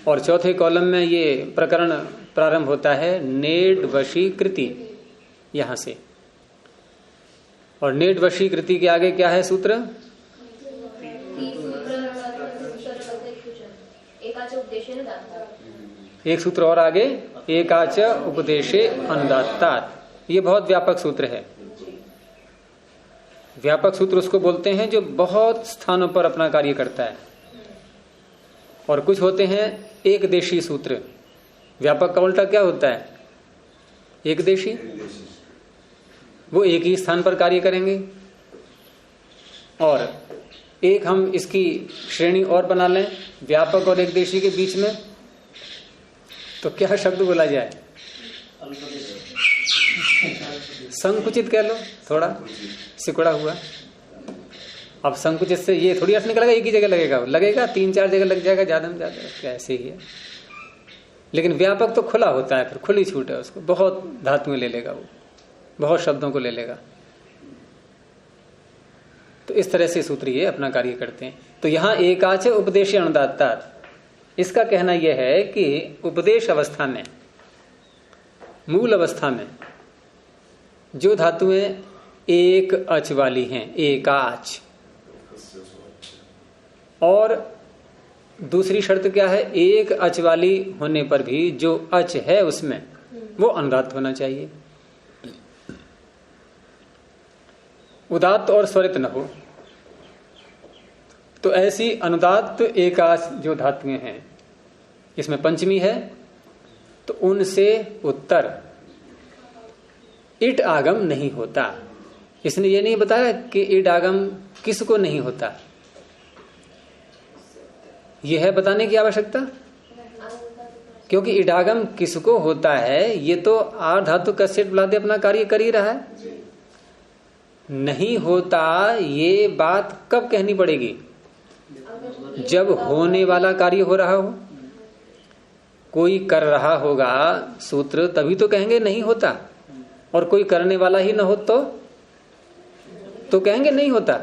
और चौथे कॉलम में ये प्रकरण प्रारंभ होता है नेड वशीकृति, यहां से। और नेड वशीकृति के आगे क्या है सूत्र? एक सूत्र और आगे, एकाच उपदेशे अनुदात्तात्। ये बहुत व्यापक सूत्र है। व्यापक सूत्र उसको बोलते हैं जो बहुत स्थानों पर अपना कार्य करता है। और कुछ होते हैं एक देशी सूत्र। व्यापक का उल्टा क्या होता है? एक देशी। वो एक ही स्थान पर कार्य करेंगे। और एक हम इसकी श्रेणी और बना लें व्यापक और एक देशी के बीच में, तो क्या शब्द बोला जाए? संकुचित कह लो, थोड़ा सिकुड़ा हुआ। अब संकुचित से ये थोड़ी अर्थ निकलेगा एक ही जगह लगेगा, लगेगा 3-4 जगह लग जाएगा, ज्यादा में ज्यादा क्या ऐसे ही है। लेकिन व्यापक तो खुला होता है, फिर खुली छूट है उसको, बहुत धातुएं ले लेगा, वो बहुत शब्दों को ले लेगा। तो इस तरह से सूत्र ये अपना कार्य करते हैं। तो यहां एकाच उपदेश अनुदात्तात्, इसका कहना यह है कि उपदेश अवस्था में, मूल अवस्था में जो धातुएं एक अच वाली हैं, एकाच, और दूसरी शर्त क्या है, एक अच वाली होने पर भी जो अच है उसमें वो अनुदात्त होना चाहिए, उदात्त और स्वरित न हो। तो ऐसी अनुदात्त एकाच जो धातुएं हैं, इसमें पंचमी है, तो उनसे उत्तर इट आगम नहीं होता। इसने ये नहीं बताया कि इट आगम किसको नहीं होता, यह है बताने की आवश्यकता, क्योंकि इडागम किसको होता है ये तो आर धातु का सेट बुलाते अपना कार्य कर ही रहा है। नहीं होता ये बात कब कहनी पड़ेगी, जब होने वाला कार्य हो रहा हो। कोई कर रहा होगा सूत्र तभी तो कहेंगे नहीं होता, और कोई करने वाला ही ना हो तो कहेंगे नहीं होता।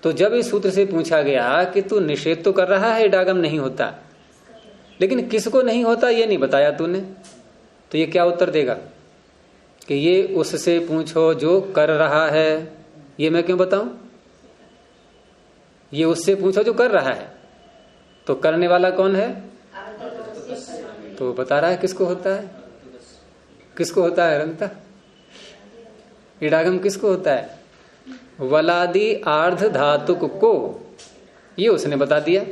तो जब इस सूत्र से पूछा गया कि तू निषेध तो कर रहा है इडागम नहीं होता, लेकिन किसको नहीं होता ये नहीं बताया तूने, तो ये क्या उत्तर देगा कि ये उससे पूछो जो कर रहा है। ये मैं क्यों बताऊं, ये उससे पूछो जो कर रहा है, तो करने वाला कौन है, तो बता रहा है किसको होता है, किसको होता है रंगता, इडागम किसको होता है, वलादि आर्ध धातुक को, ये उसने बता दिया।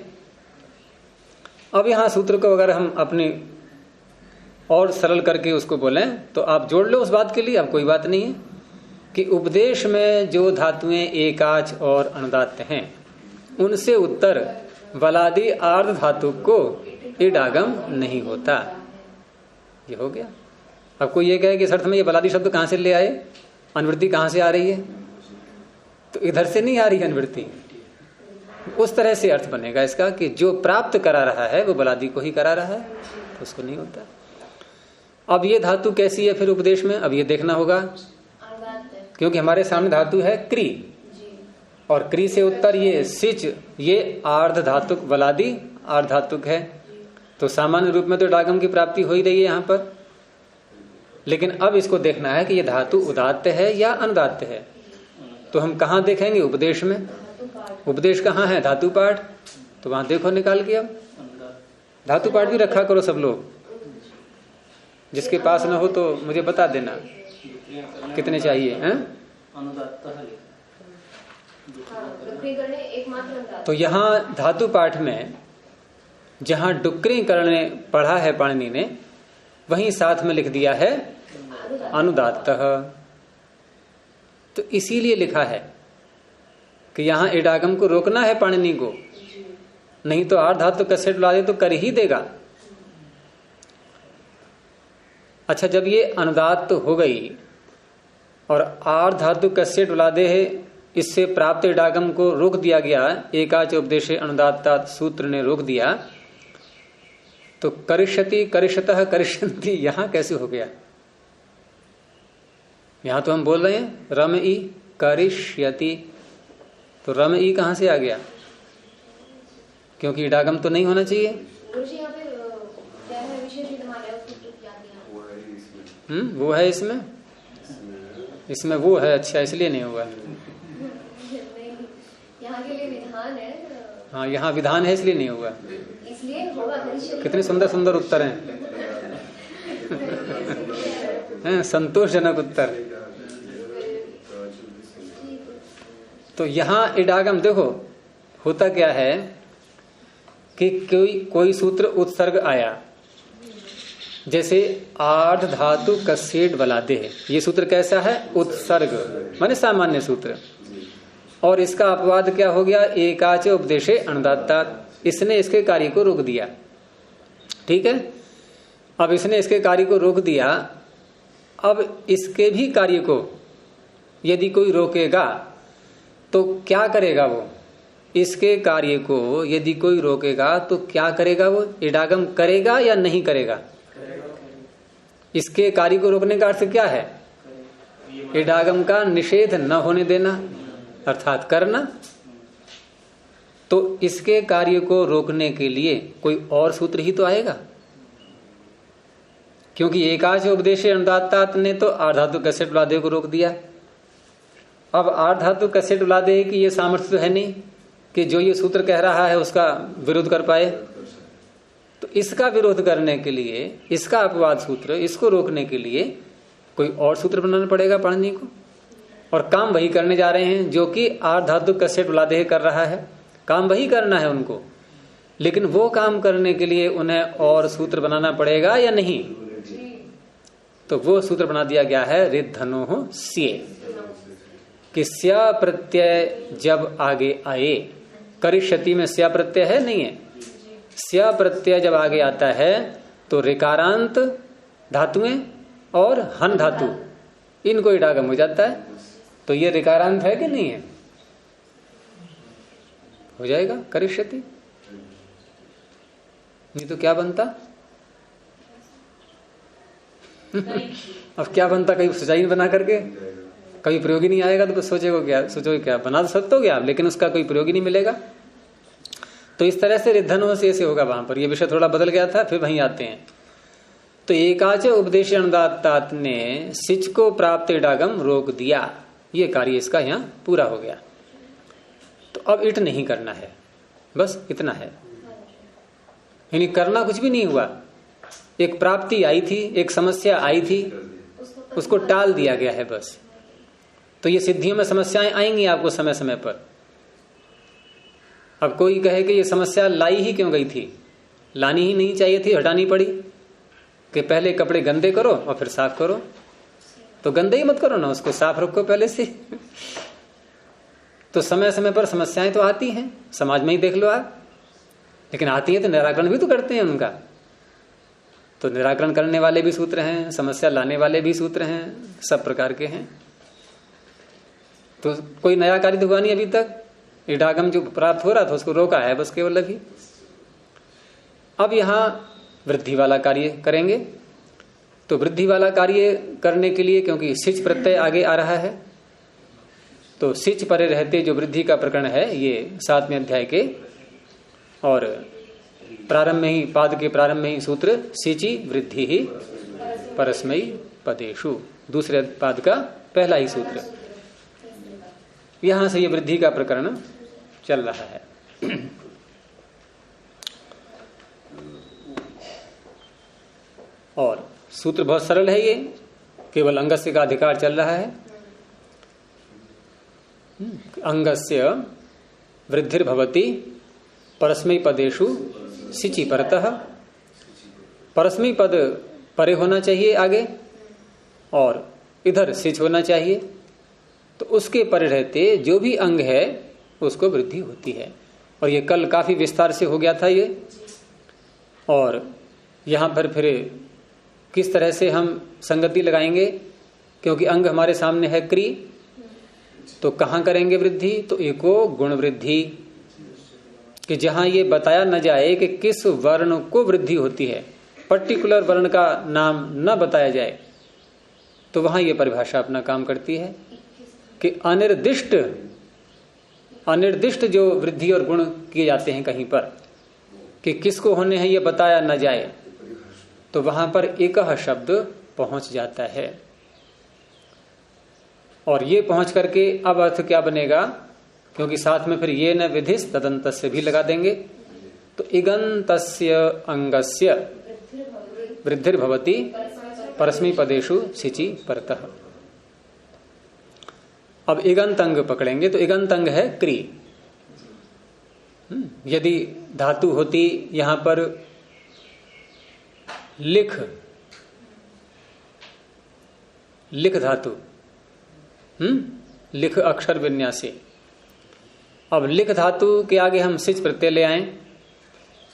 अब यहां सूत्र को अगर हम अपने और सरल करके उसको बोलें तो आप जोड़ लो उस बात के लिए, अब कोई बात नहीं है कि उपदेश में जो धातुएं एकाच और अनुदात्त हैं उनसे उत्तर वलादि आर्ध धातु को इडागम नहीं होता। ये हो गया। अब कोई ये कहे कि इस अर्थ में ये वलादि शब्द कहां से ले आए, अनुवृत्ति कहां से आ रही है, तो इधर से नहीं आ रही अनुवृत्ति, उस तरह से अर्थ बनेगा इसका कि जो प्राप्त करा रहा है वो बलादी को ही करा रहा है, तो उसको नहीं होता। अब ये धातु कैसी है फिर उपदेश में, अब ये देखना होगा, क्योंकि हमारे सामने धातु है क्री, और क्री से उत्तर ये सिच, ये आर्ध धातुक वलादी आर्ध धातुक है, तो सामान्य रूप में तो डागम की प्राप्ति हो ही रही है यहाँ पर। लेकिन अब इसको देखना है कि ये धातु उदात्त है या अनुदात्त है, तो हम कहाँ देखेंगे, उपदेश में। उपदेश कहाँ है, धातु पाठ, तो वहां देखो निकाल के। अब धातु पाठ भी रखा करो सब लोग, जिसके पास ना हो तो मुझे बता देना कितने चाहिए हैं? तो यहाँ धातु पाठ में जहां डुक्रीकरण पढ़ा है पाणिनि ने, वहीं साथ में लिख दिया है अनुदात्त, तो इसीलिए लिखा है कि यहां इडागम को रोकना है पाणिनि को, नहीं तो आर्ध धातु कसेट बुला दे तो कर ही देगा। अच्छा, जब ये अनुदात्त हो गई और आर्ध धातु कसेट बुला दे है, इससे प्राप्त इडागम को रोक दिया गया, एकाच उपदेशे अनुदात्ता सूत्र ने रोक दिया, तो करिष्यति करिष्यतः करिष्यन्ति यहां कैसे हो गया? यहां तो हम बोल रहे हैं रम ई करिष्यति, तो रम ई कहां से आ गया? क्योंकि इडागम तो नहीं होना चाहिए। वो है इसमें, इसमें वो है, अच्छा इसलिए नहीं हुआ। यहाँ के लिए विधान है। हाँ, यहाँ विधान है इसलिए नहीं हुआ, इसलिए होगा। कितने सुंदर सुंदर उत्तर हैं, हैं संतोषजनक उत्तर। तो यहाँ इडागम देखो होता क्या है कि कोई सूत्र उत्सर्ग आया, जैसे आर्ध धातु कसेट बलादे है, ये सूत्र कैसा है? उत्सर्ग माने सामान्य सूत्र, और इसका अपवाद क्या हो गया? एकाच उपदेशे अनुदात्ता, इसने इसके कार्य को रोक दिया। ठीक है, अब इसने इसके कार्य को रोक दिया, अब इसके भी कार्य को यदि कोई रोकेगा तो क्या करेगा वो? इसके कार्य को यदि कोई रोकेगा तो क्या करेगा वो? इडागम करेगा या नहीं करेगा? इसके कार्य को रोकने का अर्थ क्या है? इडागम का निषेध न होने देना, अर्थात करना। तो इसके कार्य को रोकने के लिए कोई और सूत्र ही तो आएगा, क्योंकि एकाच उपदेशे अनुदात्तात ने तो आर्धातु कसेट उलादे को रोक दिया। अब आर्धातु कसेट उलादे की ये सामर्थ्य तो है नहीं कि जो ये सूत्र कह रहा है उसका विरोध कर पाए। तो इसका विरोध करने के लिए, इसका अपवाद सूत्र, इसको रोकने के लिए कोई और सूत्र बनाना पड़ेगा पाणिनि को। और काम वही करने जा रहे हैं जो कि आर्धातु कसेट उलादेह कर रहा है। काम वही करना है उनको, लेकिन वो काम करने के लिए उन्हें और सूत्र बनाना पड़ेगा या नहीं? तो वो सूत्र बना दिया गया है रिद्धनोः स्ये, कि स्या प्रत्यय जब आगे आए, करिष्यति में स्या प्रत्यय है नहीं है, स्या प्रत्यय जब आगे आता है तो ऋकारांत धातुएं और हन धातु इनको इडागम हो जाता है। तो ये ऋकारांत है कि नहीं है? हो जाएगा करिष्यति। नहीं तो क्या बनता? अब क्या बनता? कहीं सजाई बना करके कभी प्रयोग ही नहीं आएगा तो सोचोगे क्या? बना तो सकते हो क्या, लेकिन उसका कोई प्रयोग ही नहीं मिलेगा। तो इस तरह से रिद्धनोः स्ये से होगा। वहां पर ये विषय थोड़ा बदल गया था, फिर वहीं आते हैं। तो एकाच उपदेश अनुदात्तात ने सिच को प्राप्त इडागम रोक दिया। ये कार्य इसका यहाँ पूरा हो गया। तो अब इट नहीं करना है, बस इतना है। यानी करना कुछ भी नहीं हुआ। एक प्राप्ति आई थी, एक समस्या आई थी, उसको टाल दिया गया है बस। तो ये सिद्धियों में समस्याएं आएंगी आपको समय समय पर। अब कोई कहे कि ये समस्या लाई ही क्यों गई थी, लानी ही नहीं चाहिए थी, हटानी पड़ी, कि पहले कपड़े गंदे करो और फिर साफ करो। तो गंदे ही मत करो ना, उसको साफ रखो पहले से। तो समय समय पर समस्याएं तो आती हैं, समाज में ही देख लो आप। लेकिन आती है तो निराकरण भी तो करते हैं उनका। तो निराकरण करने वाले भी सूत्र हैं, समस्या लाने वाले भी सूत्र हैं, सब प्रकार के हैं। तो कोई नया कार्य तो हुआ नहीं अभी तक। इडागम जो प्राप्त हो रहा था उसको रोका है बस केवल अभी। अब यहां वृद्धि वाला कार्य करेंगे। तो वृद्धि वाला कार्य करने के लिए, क्योंकि सिच प्रत्यय आगे आ रहा है, तो सिच परे रहते जो वृद्धि का प्रकरण है ये 7वें अध्याय के और प्रारंभ में ही, पाद के प्रारंभ में ही सूत्र सिचि वृद्धि ही परस्मयी पदेषु, दूसरे पाद का पहला ही सूत्र। यहां से ये वृद्धि का प्रकरण चल रहा है। और सूत्र बहुत सरल है, ये केवल अंगस्य का अधिकार चल रहा है। अंगस्य वृद्धिर्भवति परस्मै पदेषु सिचि परतः। परस्मै पद परे होना चाहिए आगे और इधर सिच होना चाहिए। तो उसके परे रहते जो भी अंग है उसको वृद्धि होती है। और ये कल काफी विस्तार से हो गया था ये। और यहां पर फिर किस तरह से हम संगति लगाएंगे, क्योंकि अंग हमारे सामने है क्री, तो कहां करेंगे वृद्धि? तो एको गुण वृद्धि, कि जहां ये बताया न जाए कि किस वर्ण को वृद्धि होती है, पर्टिकुलर वर्ण का नाम न बताया जाए, तो वहां ये परिभाषा अपना काम करती है कि अनिर्दिष्ट जो वृद्धि और गुण किए जाते हैं कहीं पर, कि किसको होने हैं ये बताया न जाए, तो वहां पर एक शब्द पहुंच जाता है। और ये पहुंच करके अब अर्थ क्या बनेगा, क्योंकि साथ में फिर ये न विधिस तदंतस्य भी लगा देंगे। तो इगंतस्य अंगस्य वृद्धिर्भवति परस्मै पदेषु सिचि परतः। अब इगंत अंग पकड़ेंगे तो इगंत अंग है क्री। यदि धातु होती यहां पर लिख धातु, लिख अक्षर विन्यासे। अब लिख धातु के आगे हम सिच प्रत्यय ले आए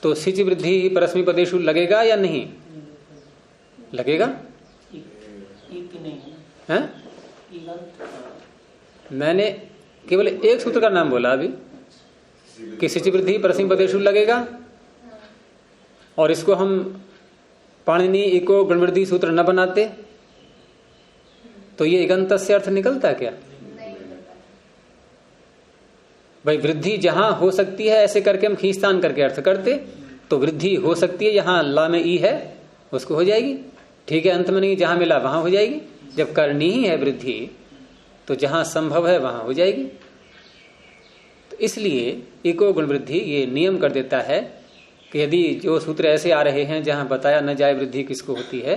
तो सिच वृद्धि परस्मै पदेषु लगेगा या नहीं लगेगा? है? मैंने केवल एक सूत्र का नाम बोला अभी कि सिच वृद्धि परस्मै पदेषु लगेगा, और इसको हम पाणिनि इको गुणवृद्धि सूत्र न बनाते तो ये इगंत से अर्थ निकलता क्या? भाई वृद्धि जहां हो सकती है ऐसे करके हम खींचतान करके अर्थ करते, तो वृद्धि हो सकती है जहां ला में ई है उसको हो जाएगी, ठीक है, अंत में नहीं, जहां मिला वहां हो जाएगी। जब करनी ही है वृद्धि तो जहां संभव है वहां हो जाएगी। तो इसलिए इको गुण वृद्धि ये नियम कर देता है कि यदि जो सूत्र ऐसे आ रहे हैं जहां बताया न जाए वृद्धि किसको होती है,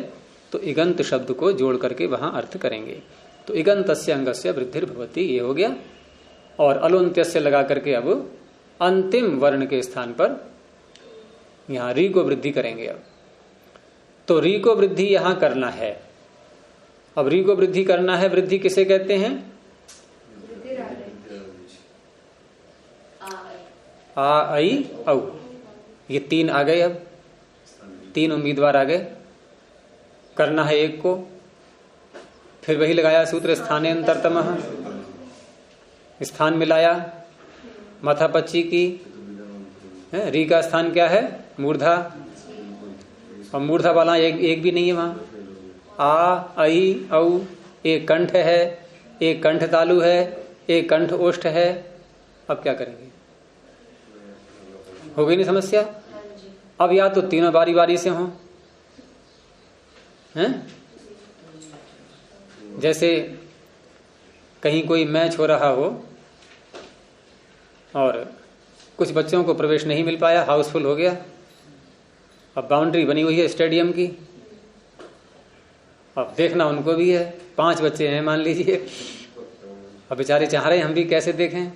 तो इगंत शब्द को जोड़ करके वहां अर्थ करेंगे। तो इगंतस्य अंगस्य वृद्धिर्भवति ये हो गया, और अलोन्त्यस्य लगा करके अब अंतिम वर्ण के स्थान पर यहां री को वृद्धि करेंगे। अब तो री को वृद्धि यहां करना है। अब री को वृद्धि करना है, वृद्धि किसे कहते हैं? आ आई औ, ये तीन आ गए। अब तीन उम्मीदवार आ गए, करना है एक को। फिर वही लगाया सूत्र स्थानेन्तरतमः, स्थान मिलाया माथा पच्ची की। री का स्थान क्या है? मूर्धा, और मूर्धा वाला एक भी नहीं है वहां। आ आई औ, एक कंठ है, एक कंठ तालु है, एक कंठ ओष्ठ है। अब क्या करेंगे? हो गई नहीं समस्या? अब या तो तीनों बारी बारी से हों, हैं? जैसे कहीं कोई मैच हो रहा हो और कुछ बच्चों को प्रवेश नहीं मिल पाया, हाउसफुल हो गया। अब बाउंड्री बनी हुई है स्टेडियम की, अब देखना उनको भी है। 5 बच्चे हैं मान लीजिए, अब बेचारे चाह रहे हैं हम भी कैसे देखें।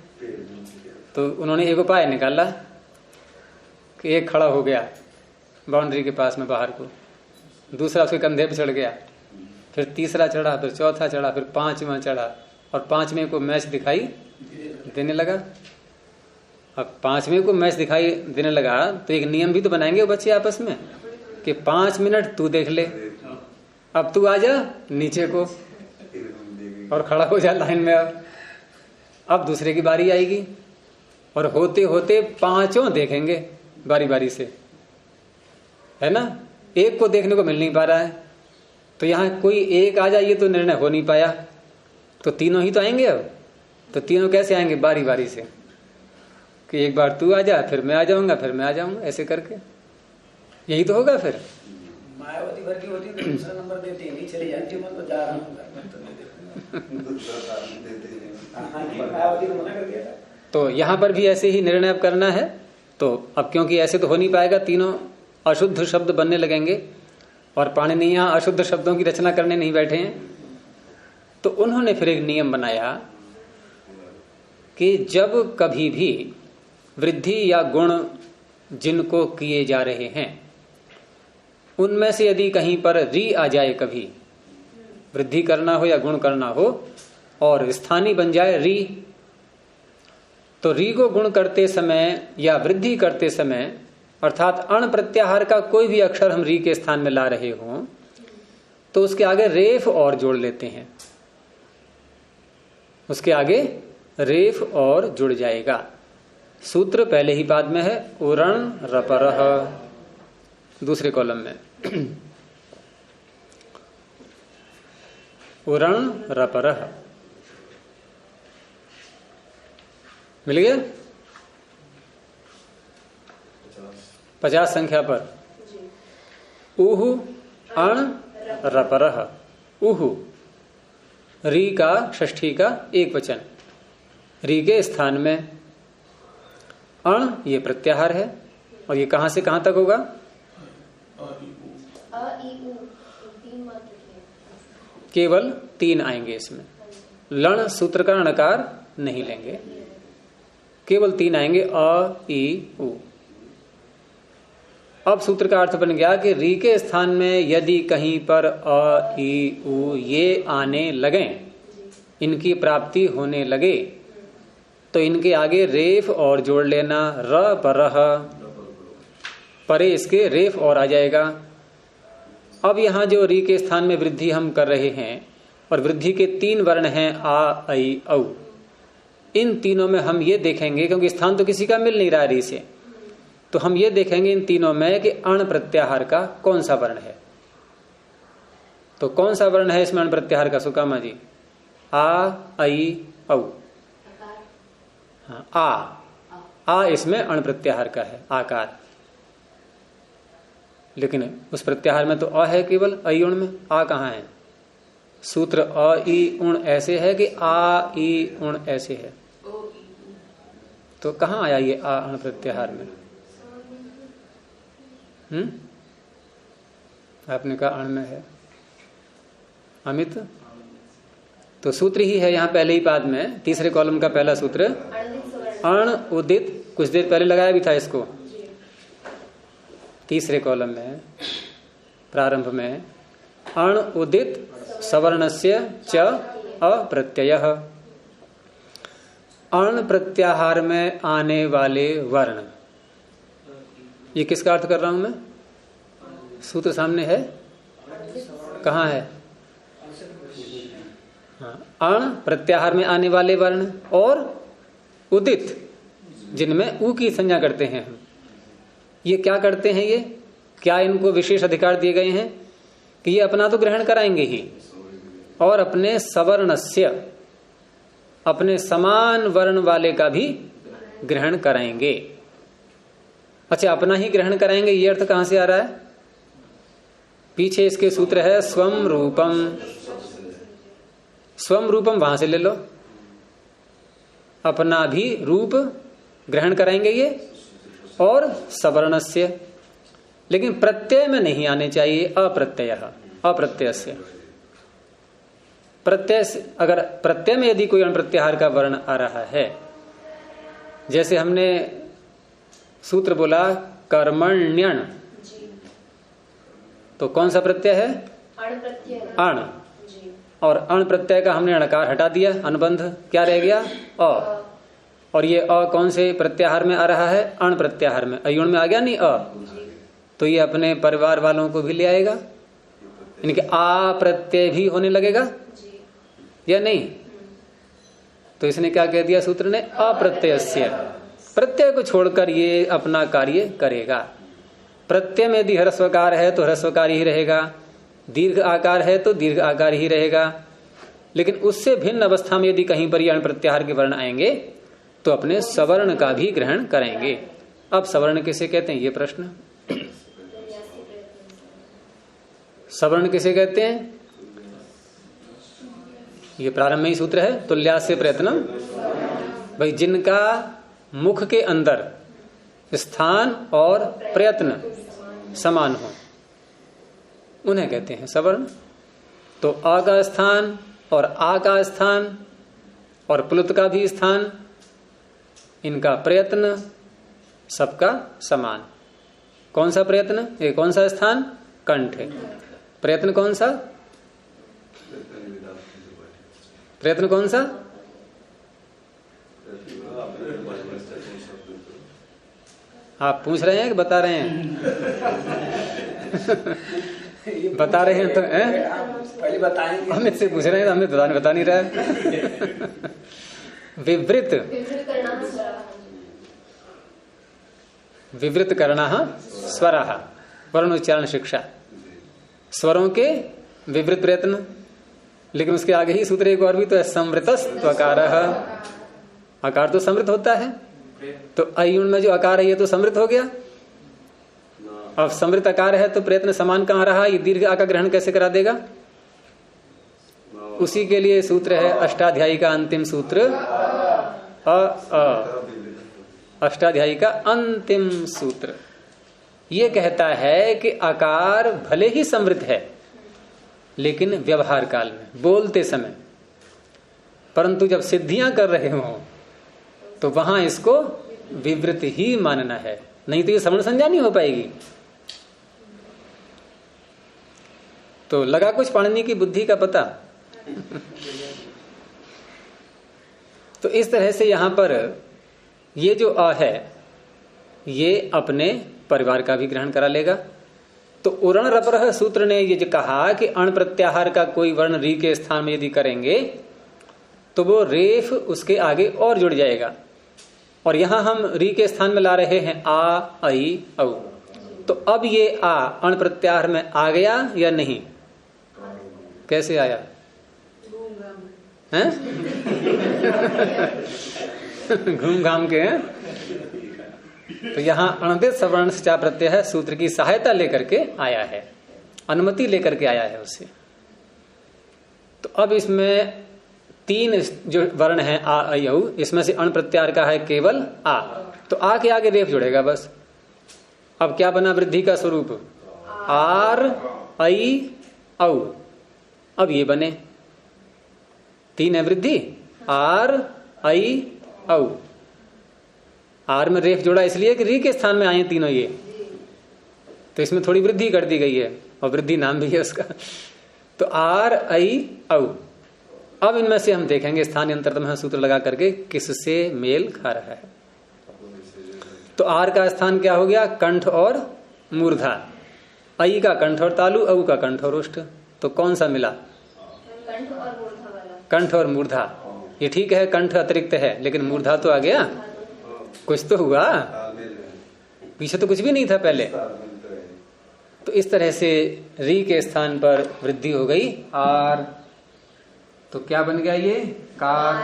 तो उन्होंने एक उपाय निकाला कि एक खड़ा हो गया बाउंड्री के पास में बाहर को, दूसरा उसके कंधे पर चढ़ गया, फिर तीसरा चढ़ा, फिर चौथा चढ़ा, फिर 5वां चढ़ा, और 5वें को मैच दिखाई देने लगा। अब 5वें को मैच दिखाई देने लगा तो एक नियम भी तो बनाएंगे वो बच्चे आपस में कि 5 मिनट तू देख ले, अब तू आ जा नीचे को और खड़ा हो जा लाइन में। अब दूसरे की बारी आएगी और होते होते 5 देखेंगे बारी बारी से, है ना। एक को देखने को मिल नहीं पा रहा है, तो यहां कोई एक आ जाए, ये तो निर्णय हो नहीं पाया, तो तीनों ही तो आएंगे। अब तो तीनों कैसे आएंगे? बारी बारी से, कि एक बार तू आ जा, फिर मैं आ जाऊंगा, फिर मैं आ जाऊंगा, ऐसे करके यही तो होगा। फिर मायावती भर की होती तो दूसरा नंबर देती है, नहीं चली जाती मैं तो जा रहा हूँ, मायावती को मना कर दिया था। तो यहां पर भी ऐसे ही निर्णय अब करना है। तो अब क्योंकि ऐसे तो हो नहीं पाएगा, तीनों अशुद्ध शब्द बनने लगेंगे, और पाणिनि यहां अशुद्ध शब्दों की रचना करने नहीं बैठे हैं। तो उन्होंने फिर एक नियम बनाया कि जब कभी भी वृद्धि या गुण जिनको किए जा रहे हैं, उनमें से यदि कहीं पर री आ जाए, कभी वृद्धि करना हो या गुण करना हो और स्थानीय बन जाए री, तो री को गुण करते समय या वृद्धि करते समय, अर्थात अण प्रत्याहार का कोई भी अक्षर हम री के स्थान में ला रहे हों, तो उसके आगे रेफ और जोड़ लेते हैं। उसके आगे रेफ और जुड़ जाएगा। सूत्र पहले ही पाद में है, उरण रपरह, दूसरे कॉलम में उरण रपरह मिल गया 50 संख्या पर। उहु अण रपरह, उहु री का षष्ठी का एक वचन, री के स्थान में अण ये प्रत्याहार है, और ये कहां से कहां तक होगा? केवल 3 आएंगे इसमें, लण सूत्र का णकार नहीं लेंगे, केवल 3 आएंगे, अ ई उ। अब सूत्र का अर्थ बन गया कि री के स्थान में यदि कहीं पर अ ई उ ये आने लगे, इनकी प्राप्ति होने लगे, तो इनके आगे रेफ और जोड़ लेना, र परह, परे इसके रेफ और आ जाएगा। अब यहां जो री के स्थान में वृद्धि हम कर रहे हैं, और वृद्धि के 3 वर्ण हैं आ आई औ, इन तीनों में हम ये देखेंगे, क्योंकि स्थान तो किसी का मिल नहीं रहा री से, तो हम ये देखेंगे इन तीनों में कि अण प्रत्याहार का कौन सा वर्ण है। तो कौन सा वर्ण है इसमें अण प्रत्याहार का, सुकामा जी? आ आई औ। हाँ, आ इसमें अण प्रत्याहार का है, आकार, लेकिन उस प्रत्याहार में तो अ है केवल, आई उण में आ कहां है? सूत्र अ ई उण ऐसे है कि आ ई उण ऐसे है, तो कहाँ आया ये आ अण प्रत्याहार में? आपने कहा अण में है अमित, तो सूत्र ही है यहाँ पहले ही पाद में, तीसरे कॉलम का पहला सूत्र अण उदित, कुछ देर पहले लगाया भी था इसको, तीसरे कॉलम में प्रारंभ में अण उदित सवर्णस्य च अप्रत्ययः, अण प्रत्याहार में आने वाले वर्ण। ये किसका अर्थ कर रहा हूं मैं? सूत्र सामने है, कहाँ है? अण प्रत्याहार में आने वाले वर्ण और उदित जिनमें उ की संज्ञा करते हैं हम, ये क्या करते हैं? ये क्या इनको विशेष अधिकार दिए गए हैं कि ये अपना तो ग्रहण कराएंगे ही और अपने सवर्णस्य, अपने समान वर्ण वाले का भी ग्रहण कराएंगे। अच्छा, अपना ही ग्रहण कराएंगे, ये अर्थ कहां से आ रहा है? पीछे इसके सूत्र है स्वम रूपम, स्वम रूपम वहां से ले लो, अपना भी रूप ग्रहण कराएंगे ये और सवर्णस्य, लेकिन प्रत्यय में नहीं आने चाहिए, अप्रत्यय, अप्रत्ययस्य। प्रत्यय, अगर प्रत्यय में यदि कोई अण प्रत्याहार का वर्ण आ रहा है, जैसे हमने सूत्र बोला कर्मण्यण, तो कौन सा प्रत्यय है? अण प्रत्यय। अण, और अण प्रत्यय का हमने अणकार हटा दिया, अनुबंध क्या रह गया? अ, और ये अ कौन से प्रत्याहार में आ रहा है? अण प्रत्याहार में, अयुण में आ गया नहीं अ, तो ये अपने परिवार वालों को भी ले आएगा, इनके आ प्रत्यय भी होने लगेगा या नहीं? तो इसने क्या कह दिया सूत्र ने? अप्रत्ययस्य, प्रत्यय को छोड़कर ये अपना कार्य करेगा। प्रत्यय में यदि ह्रस्वकार है तो ह्रस्वकार ही रहेगा, दीर्घ आकार है तो दीर्घ आकार ही रहेगा, लेकिन उससे भिन्न अवस्था में यदि कहीं पर अण प्रत्याहार के वर्ण आएंगे तो अपने सवर्ण का भी ग्रहण करेंगे। अब सवर्ण किसे कहते हैं, ये प्रश्न? सवर्ण किसे कहते हैं? ये प्रारंभ में ही सूत्र है, तुल्यास्य प्रयत्नम, भाई जिनका मुख के अंदर स्थान और प्रयत्न समान हो उन्हें कहते हैं सवर्ण। तो अ का स्थान और आ का स्थान और प्लुत का भी स्थान, इनका प्रयत्न सबका समान। कौन सा प्रयत्न? ये कौन सा स्थान? कंठ है। प्रयत्न कौन सा? प्रयत्न कौन सा? आप पूछ रहे हैं कि बता रहे हैं? बता रहे हैं तो पहले बताएंगे, हम इससे पूछ रहे हैं तो हमें बता नहीं रहा है। विवृत, विवृत करना स्वरा, वर्ण उच्चारण शिक्षा, स्वरों के विवृत प्रयत्न। लेकिन उसके आगे ही सूत्र एक और भी तो है, संवृतस्त्वकार, आकार तो समृत होता है, तो अयुण में जो आकार है ये तो समृत हो गया। अब समृत आकार है तो प्रयत्न समान कहां रहा? ये दीर्घ आ का ग्रहण कैसे करा देगा? उसी के लिए सूत्र है अष्टाध्यायी का अंतिम सूत्र, अष्टाध्यायी का अंतिम सूत्र ये कहता है कि आकार भले ही समृद्ध है लेकिन व्यवहार काल में, बोलते समय, परंतु जब सिद्धियां कर रहे हो तो वहां इसको विवृत ही मानना है, नहीं तो ये सवर्ण संज्ञा नहीं हो पाएगी। तो लगा कुछ पाणिनि की बुद्धि का पता? तो इस तरह से यहां पर ये जो अ है ये अपने परिवार का भी ग्रहण करा लेगा। तो उरण रपरह सूत्र ने ये जो कहा कि अण प्रत्याहार का कोई वर्ण री के स्थान में यदि करेंगे तो वो रेफ उसके आगे और जुड़ जाएगा, और यहां हम री के स्थान में ला रहे हैं आ, आई, औ। तो अब ये आ अण प्रत्याहार में आ गया या नहीं? कैसे आया? हैं? घूम घाम के हैं? तो यहां अणदित सवर्ण से चा प्रत्यय है, सूत्र की सहायता लेकर के आया है, अनुमति लेकर के आया है उससे। तो अब इसमें तीन जो वर्ण है आ ऐ औ, इसमें से अण प्रत्याहार का है केवल आ, तो आ के आगे रेफ जुड़ेगा बस। अब क्या बना वृद्धि का स्वरूप? आर ऐ औ। अब ये बने तीन है वृद्धि, आर ऐ औ। आर में रेफ जोड़ा इसलिए कि री के स्थान में आए तीनों ये, तो इसमें थोड़ी वृद्धि कर दी गई है और वृद्धि नाम भी है उसका। तो आर ऐ औ। अब इनमें से हम देखेंगे स्थानीय अंतरतम सूत्र लगा करके किससे मेल खा रहा है। तो आर का स्थान क्या हो गया? कंठ और मूर्धा। ऐ का कंठ और तालु, औ का कंठ और उष्ठ। तो कौन सा मिला? कंठ और मूर्धा वाला। कंठ और मूर्धा। ये ठीक है, कंठ अतिरिक्त है, लेकिन मूर्धा तो आ गया, कुछ तो हुआ, पीछे तो कुछ भी नहीं था पहले। तो इस तरह से री के स्थान पर वृद्धि हो गई आर, तो क्या बन गया ये? कार।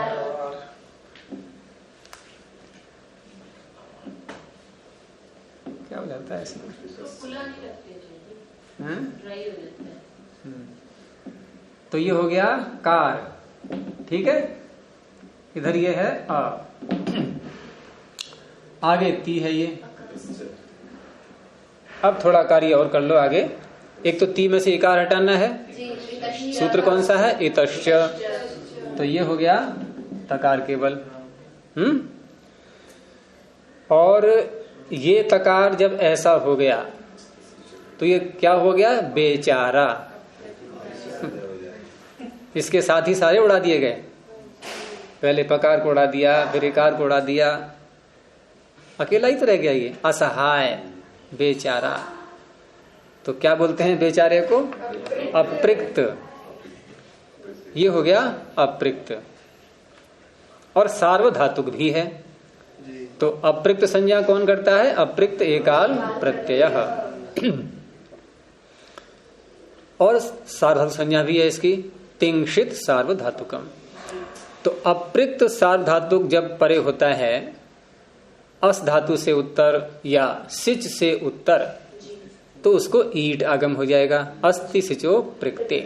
क्या हो जाता है इसमें? तो ये हो गया कार, ठीक है। इधर ये है आ, आगे ती है ये। अब थोड़ा कार्य और कर लो आगे। एक तो ती में से इकार हटाना है, सूत्र कौन सा है? इतश्च। तो ये हो गया तकार केवल। और ये तकार जब ऐसा हो गया तो ये क्या हो गया? बेचारा। इसके साथ ही सारे उड़ा दिए गए, पहले पकार को उड़ा दिया, फिर इकार को उड़ा दिया, अकेला ही तो रह गया ये असहाय बेचारा। तो क्या बोलते हैं बेचारे को? अपृक्त। ये हो गया अपृक्त। और सार्वधातुक भी है, तो अपृक्त संज्ञा कौन करता है? अपृक्त एकाल प्रत्यय। और सार्वधातुक संज्ञा भी है इसकी, तिंशित सार्वधातुकम। तो अपृक्त सार्वधातुक जब परे होता है अस धातु से उत्तर या सिच से उत्तर, तो उसको ईट आगम हो जाएगा। अस्ति सिचो पृक्ते।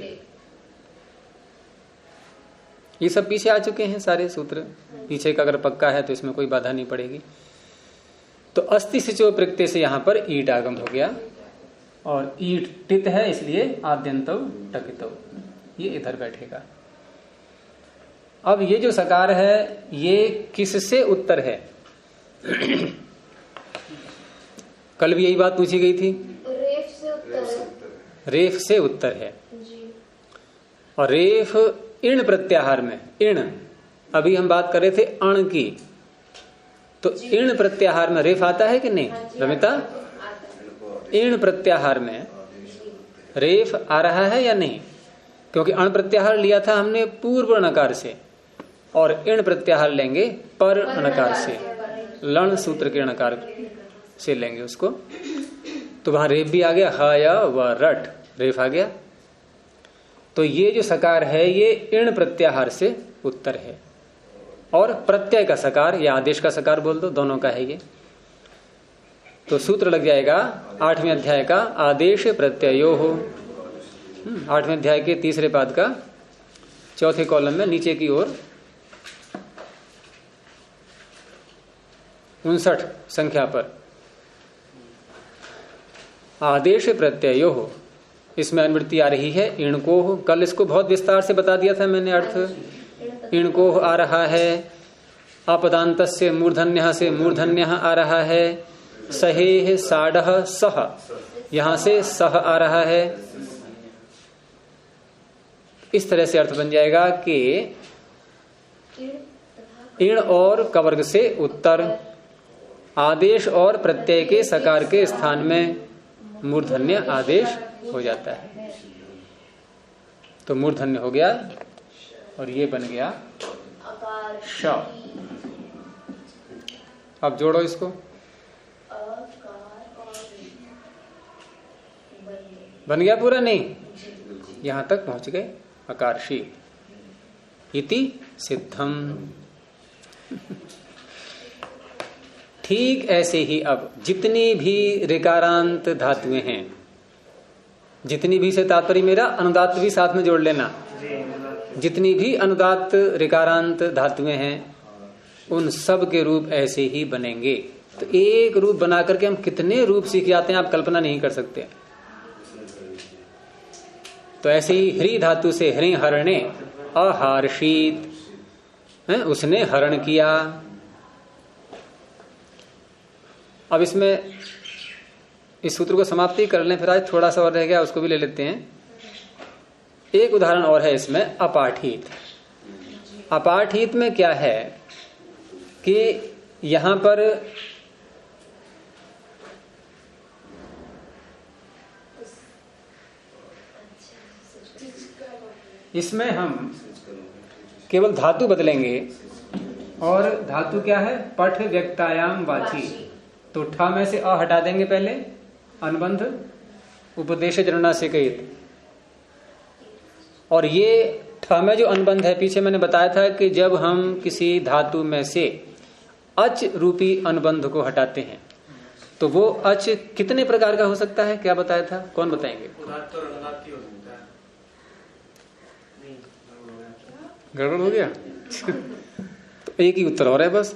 ये सब पीछे आ चुके हैं सारे सूत्र, पीछे का अगर पक्का है तो इसमें कोई बाधा नहीं पड़ेगी। तो अस्ति सिचो पृक्ते से यहां पर ईट आगम हो गया, और ईट टित है इसलिए आद्यंतो टकितो, ये इधर बैठेगा। अब ये जो सकार है ये किससे उत्तर है? कल भी यही बात पूछी गई थी। रेफ से उत्तर। रेफ से उत्तर है जी। और रेफ इण प्रत्याहार में, इण अभी हम बात कर रहे थे अण की, तो इण प्रत्याहार में रेफ आता है कि नहीं रमिता? इण प्रत्याहार में रेफ आ रहा है या नहीं? क्योंकि अण प्रत्याहार लिया था हमने पूर्व णकार से, और इण प्रत्याहार लेंगे पर णकार से, लण सूत्र के णकार से लेंगे उसको। तो वहां रेफ भी आ गया, ह या व रट रेफ आ गया। तो ये जो सकार है ये इण प्रत्याहार से उत्तर है, और प्रत्यय का सकार या आदेश का सकार बोल दो, दोनों का है ये। तो सूत्र लग जाएगा 8वें अध्याय का आदेश प्रत्ययो हो। 8वें अध्याय के तीसरे पाद का चौथे कॉलम में नीचे की ओर 59 संख्या पर आदेश प्रत्ययो हो, इसमें अनुवृत्ति आ रही है इणको हो। कल इसको बहुत विस्तार से बता दिया था मैंने अर्थ। इणको आ रहा है, अपदांत से मूर्धन्य से मूर्धन्य आ रहा है, सहे साढ़ सह, यहां से सह आ रहा है। इस तरह से अर्थ बन जाएगा कि इण और कवर्ग से उत्तर, आदेश और प्रत्यय के सकार के स्थान में मूर्धन्य आदेश हो जाता है। तो मूर्धन्य हो गया और ये बन गया श। अब जोड़ो इसको, बन गया पूरा? नहीं, यहां तक पहुंच गए। अकारशी इति सिद्धम। ठीक ऐसे ही अब जितनी भी ऋकारांत धातुएं हैं, जितनी भी से तात्पर्य मेरा अनुदात भी साथ में जोड़ लेना। जितनी भी अनुदात्त ऋकारांत धातुएं हैं उन सब के रूप ऐसे ही बनेंगे। तो एक रूप बना करके हम कितने रूप सीख जाते हैं आप कल्पना नहीं कर सकते। तो ऐसे ही ह्री धातु से ह्री हरणे अहर्षित, उसने हरण किया। अब इसमें इस सूत्र को समाप्ति कर लें, फिर आज थोड़ा सा और रह गया उसको भी ले लेते हैं। एक उदाहरण और है इसमें, अपाठित। अपाठित में क्या है कि यहां पर इसमें हम केवल धातु बदलेंगे और धातु क्या है, पठ व्यक्तायाम वाची। तो ठा में से अ हटा देंगे पहले, अनुबंध उपदेश जनना से कहित। और ये ठ में जो अनुबंध है, पीछे मैंने बताया था कि जब हम किसी धातु में से अच रूपी अनुबंध को हटाते हैं तो वो अच कितने प्रकार का हो सकता है, क्या बताया था, कौन बताएंगे? गड़बड़ हो गया तो एक ही उत्तर और है बस,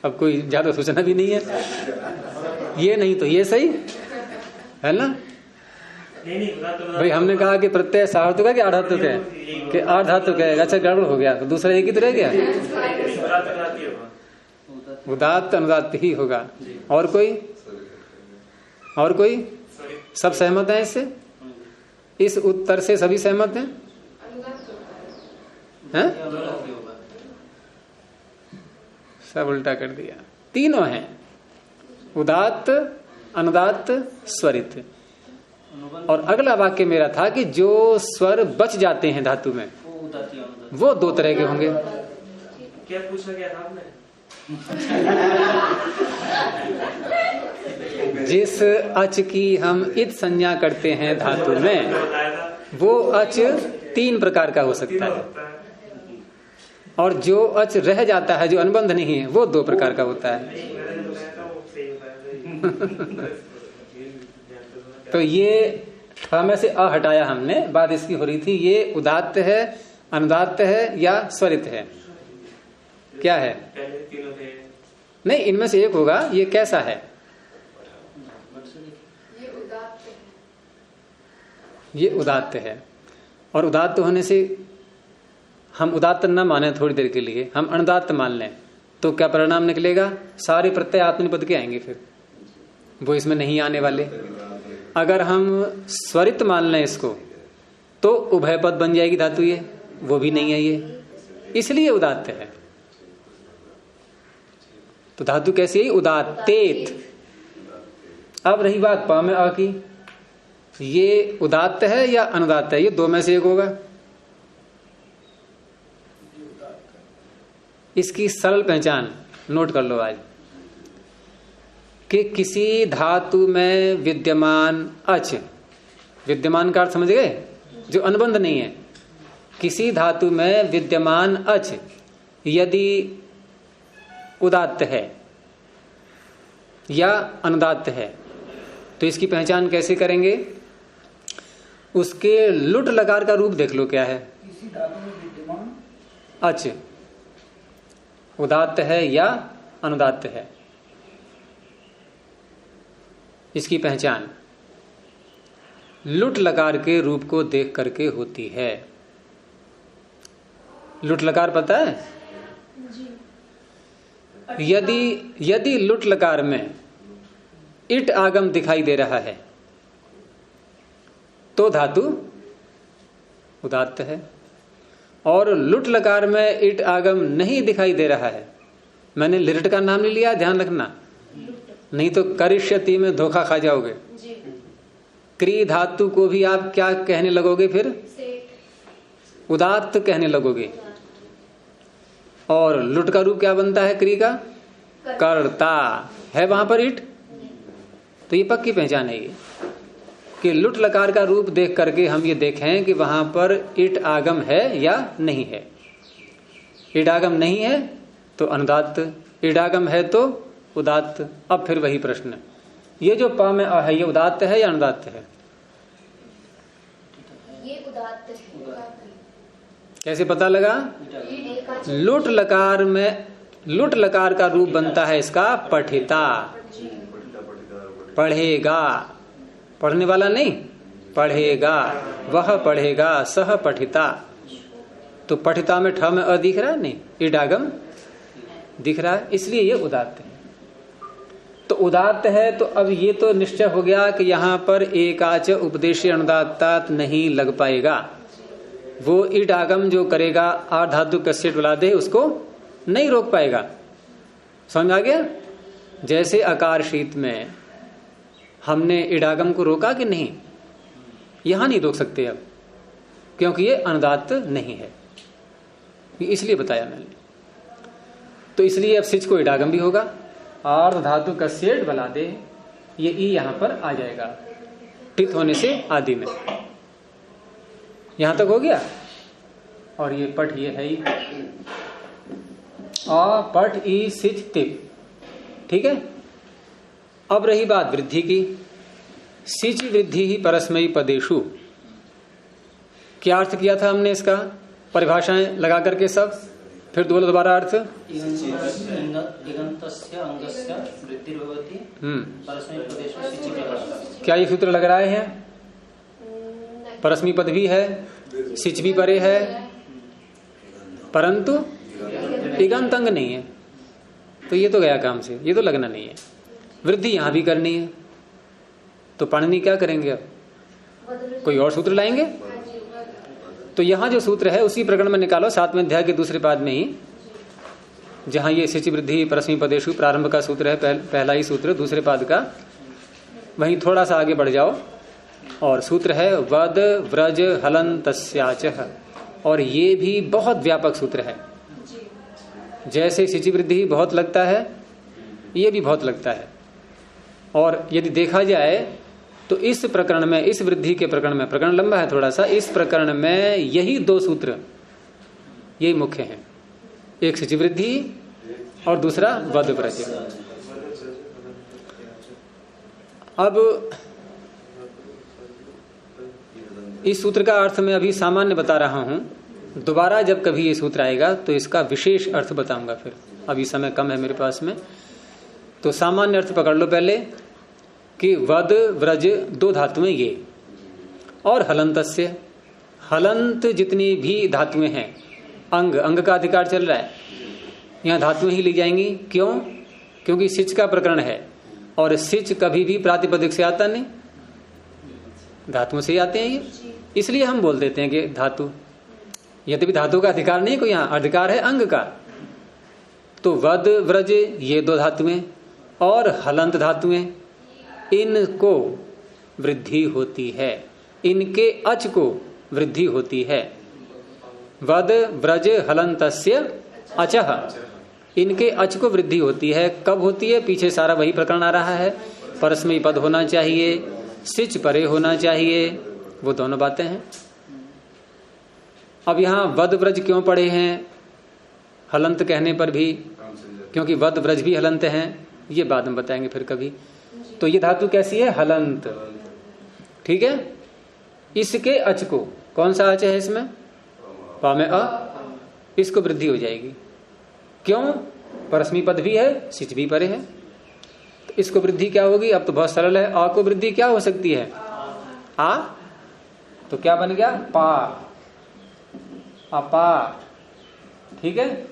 अब कोई ज्यादा सोचना भी नहीं है। ये नहीं तो ये सही है ना। भाई हमने कहा कि प्रत्यय सार्थक है कि आधातुक है, कि आधातुक है। अच्छा गड़बड़ हो गया, तो दूसरा एक ही तो रह गया, उदात्त अनुदात्त ही होगा। और कोई सब सहमत हैं इससे? इस उत्तर से सभी सहमत हैं? हैं? सब उल्टा कर दिया। तीनों हैं, उदात्त अनुदात्त स्वरित। और अगला वाक्य मेरा था कि जो स्वर बच जाते हैं धातु में वो दो तरह के होंगे। क्या पूछा गया था आपने? जिस अच की हम इत संज्ञा करते हैं धातु में वो अच तीन प्रकार का हो सकता है, और जो अच रह जाता है जो अनुबंध नहीं है वो दो प्रकार का होता है। तो ये ठ में से अ हटाया हमने, बात इसकी हो रही थी ये उदात्त है, अनुदात्त है या स्वरित है, क्या है? नहीं, इनमें से एक होगा। ये कैसा है? ये उदात्त है। और उदात्त होने से हम उदात्त न माने थोड़ी देर के लिए, हम अनुदात्त मान लें तो क्या परिणाम निकलेगा? सारे प्रत्यय आत्मनिपद के आएंगे, फिर वो इसमें नहीं आने वाले। अगर हम स्वरित मान लें इसको तो उभय पद बन जाएगी धातु, ये वो भी नहीं है ये, इसलिए उदात्त है। तो धातु कैसी है? उदात्तेत। अब रही बात प में अ की, ये उदात्त है या अनुदात्त है? ये दो में से एक होगा। इसकी सरल पहचान नोट कर लो आज, कि किसी धातु में विद्यमान अच, विद्यमान का अर्थ समझ गए, जो अनुबंध नहीं है। किसी धातु में विद्यमान अच यदि उदात्त है या अनुदात्त है तो इसकी पहचान कैसे करेंगे? उसके लुट लकार का रूप देख लो क्या है। किसी धातु में विद्यमान अच उदात्त है या अनुदात्त है, इसकी पहचान लुट लकार के रूप को देख करके होती है। लुट लकार पता है? यदि लुट लकार में इट आगम दिखाई दे रहा है तो धातु उदात्त है, और लुट लकार में इट आगम नहीं दिखाई दे रहा है, मैंने लिट का नाम नहीं लिया, ध्यान रखना, नहीं तो करिष्यति में धोखा खा जाओगे। क्री धातु को भी आप क्या कहने लगोगे? फिर उदात्त कहने लगोगे। और लुट का रूप क्या बनता है क्री का? कर्ता है वहां पर इट। तो ये पक्की पहचान है ये, कि लुट लकार का रूप देख करके हम ये देखें कि वहां पर इट आगम है या नहीं है। इट आगम नहीं है तो अनुदात्त, इट आगम है तो उदात्त। अब फिर वही प्रश्न, ये जो प में अ है ये उदात्त है या अनुदात्त है? ये उदात्त है। कैसे पता लगा? लुट लकार में, लुट लकार का रूप बनता है इसका पठिता, पढ़ेगा, पढ़ने वाला नहीं, पढ़ेगा, वह पढ़ेगा, सह पठिता। तो पठिता में ठ में अ दिख रहा है, नहीं, इडागम दिख रहा है, इसलिए ये उदात्त है। तो उदात्त है, तो अब ये तो निश्चय हो गया कि यहां पर एकाच उपदेश अनुदात्तात नहीं लग पाएगा। वो इडागम जो करेगा आर धातु कस्यट वलादे उसको नहीं रोक पाएगा। समझ आ गया? जैसे आकार शीत में हमने इडागम को रोका कि नहीं, यहां नहीं रोक सकते अब, क्योंकि ये अनुदात्त नहीं है, इसलिए बताया मैंने। तो इसलिए अब सिच को इडागम भी होगा, आर्ध धातु कस्येट वलादे, ये ई यहां पर आ जाएगा टित होने से आदि में। यहां तक हो गया। और ये पठ ये है ही, आ पठ ई सिच तिप, ठीक है। अब रही बात वृद्धि की। सिच वृद्धि ही परस्मयी पदेशु, क्या अर्थ किया था हमने इसका? परिभाषाएं लगा करके सब, फिर दोबारा अर्थ। क्या ये सूत्र लग रहे हैं? परस्मी पद भी है, सिच भी परे है, परंतु इगंत अंग नहीं है, तो ये तो गया काम से, ये तो लगना नहीं है। वृद्धि यहां भी करनी है, तो पाणिनि क्या करेंगे? अब कोई और सूत्र लाएंगे? तो यहां जो सूत्र है उसी प्रकरण में निकालो, 7वें अध्याय के दूसरे पाद में ही, जहां ये सिच वृद्धि परस्मी पदेशु प्रारंभ का सूत्र है, पहला ही सूत्र दूसरे पाद का, वहीं थोड़ा सा आगे बढ़ जाओ और सूत्र है वद व्रज हलन तस्याचः, और ये भी बहुत व्यापक सूत्र है। जैसे सिच वृद्धि बहुत लगता है, ये भी बहुत लगता है। और यदि देखा जाए तो इस प्रकरण में, इस वृद्धि के प्रकरण में, प्रकरण लंबा है थोड़ा सा, इस प्रकरण में यही दो सूत्र यही मुख्य हैं, एक सिच वृद्धि और दूसरा वद व्रज। अब इस सूत्र का अर्थ मैं अभी सामान्य बता रहा हूं, दोबारा जब कभी ये सूत्र आएगा तो इसका विशेष अर्थ बताऊंगा। फिर अभी समय कम है मेरे पास में, तो सामान्य अर्थ पकड़ लो पहले कि वद व्रज दो धातुएं ये, और हलंतस्य, हलंत जितनी भी धातुएं हैं, अंग, अंग का अधिकार चल रहा है, यहां धातुएं ही ली जाएंगी। क्यों? क्योंकि सिच का प्रकरण है, और सिच कभी भी प्रातिपदिक से आता नहीं, धातुओं से ही आते हैं ये, इसलिए हम बोल देते हैं कि धातु, यद्यपि धातु का अधिकार नहीं कोई, यहां अधिकार है अंग का। तो वद व्रज ये दो धातुएं और हलंत धातुएं, इनको वृद्धि होती है, इनके अच को वृद्धि होती है। वद व्रज हलंतस्य अचः, इनके अच को वृद्धि होती है। कब होती है? पीछे सारा वही प्रकरण आ रहा है, परस्मयी पद होना चाहिए, सिच परे होना चाहिए, वो दोनों बातें हैं। अब यहां वद व्रज क्यों पड़े हैं हलंत कहने पर भी? क्योंकि वद व्रज भी हलंत हैं, ये बाद में बताएंगे फिर कभी। तो ये धातु कैसी है? हलंत, ठीक है। इसके अच को, कौन सा अच है इसमें? पा में अ, इसको वृद्धि हो जाएगी। क्यों? परस्मी पद भी है, सिच भी परे है, तो इसको वृद्धि क्या होगी? अब तो बहुत सरल है, आ को वृद्धि क्या हो सकती है? आ, तो क्या बन गया? पा, अपा, ठीक है।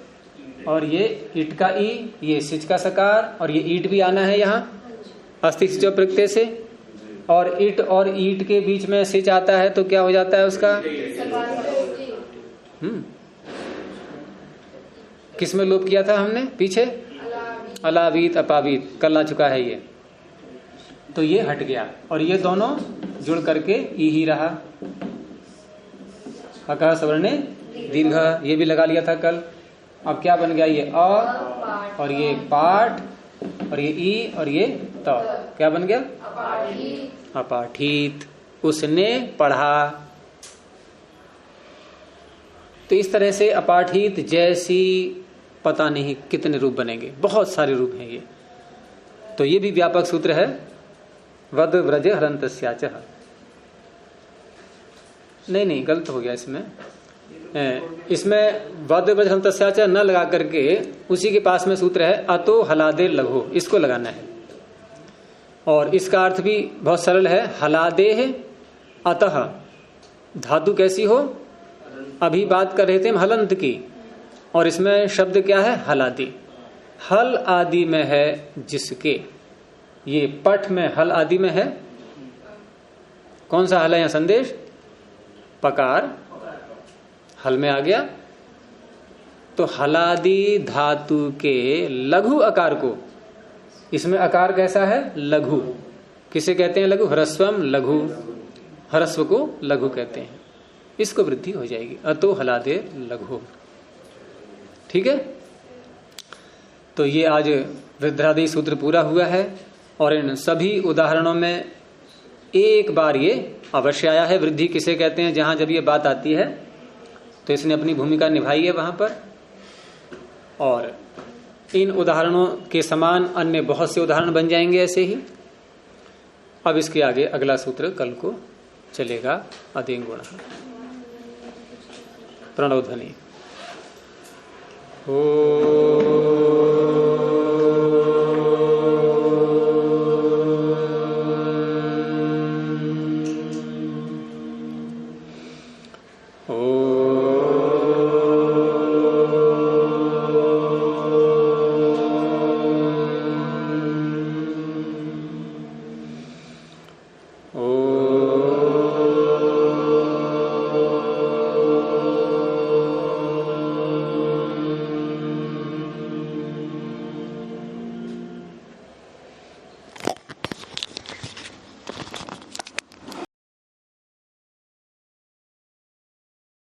और ये ईट का ई, ये सिच का सकार, और ये ईट भी आना है यहाँ अस्थि सिचो प्रत्यय से, और ईट और ईट के बीच में सिच आता है तो क्या हो जाता है उसका? किसमें लोप किया था हमने पीछे? अलावीत अपावीत, कल आ चुका है ये, तो ये हट गया और ये दोनों जुड़ करके ई ही रहा। अकह सवर्णे दीर्घ, ये भी लगा लिया था कल। अब क्या बन गया? ये अ, और ये पाठ, और ये ई, और ये त, क्या बन गया? अपाठित, उसने पढ़ा। तो इस तरह से अपाठित जैसी पता नहीं कितने रूप बनेंगे, बहुत सारे रूप हैं ये। तो ये भी व्यापक सूत्र है, वद व्रज हलंतस्याचः। नहीं गलत हो गया इसमें, इसमें वाद्य तस्याचा न लगा करके उसी के पास में सूत्र है अतो हलादे लघु, इसको लगाना है। और इसका अर्थ भी बहुत सरल है, हलादे है अतः। धातु कैसी हो, अभी बात कर रहे थे हम हलंत की, और इसमें शब्द क्या है, हलादि। हल आदि में है जिसके, ये पठ में हल आदि में है। कौन सा हल है यहां संदेश, पकार हल में आ गया। तो हलादि धातु के लघु आकार को, इसमें आकार कैसा है, लघु। किसे कहते हैं लघु, ह्रस्वम लघु, ह्रस्व को लघु कहते हैं। इसको वृद्धि हो जाएगी, अतो हलादे लघु। ठीक है, तो ये आज वृद्धादि सूत्र पूरा हुआ है। और इन सभी उदाहरणों में एक बार ये अवश्य आया है, वृद्धि किसे कहते हैं, जहां जब ये बात आती है तो इसने अपनी भूमिका निभाई है वहां पर। और इन उदाहरणों के समान अन्य बहुत से उदाहरण बन जाएंगे ऐसे ही। अब इसके आगे अगला सूत्र कल को चलेगा, अदें गुण। प्रणव ध्वनि। ओ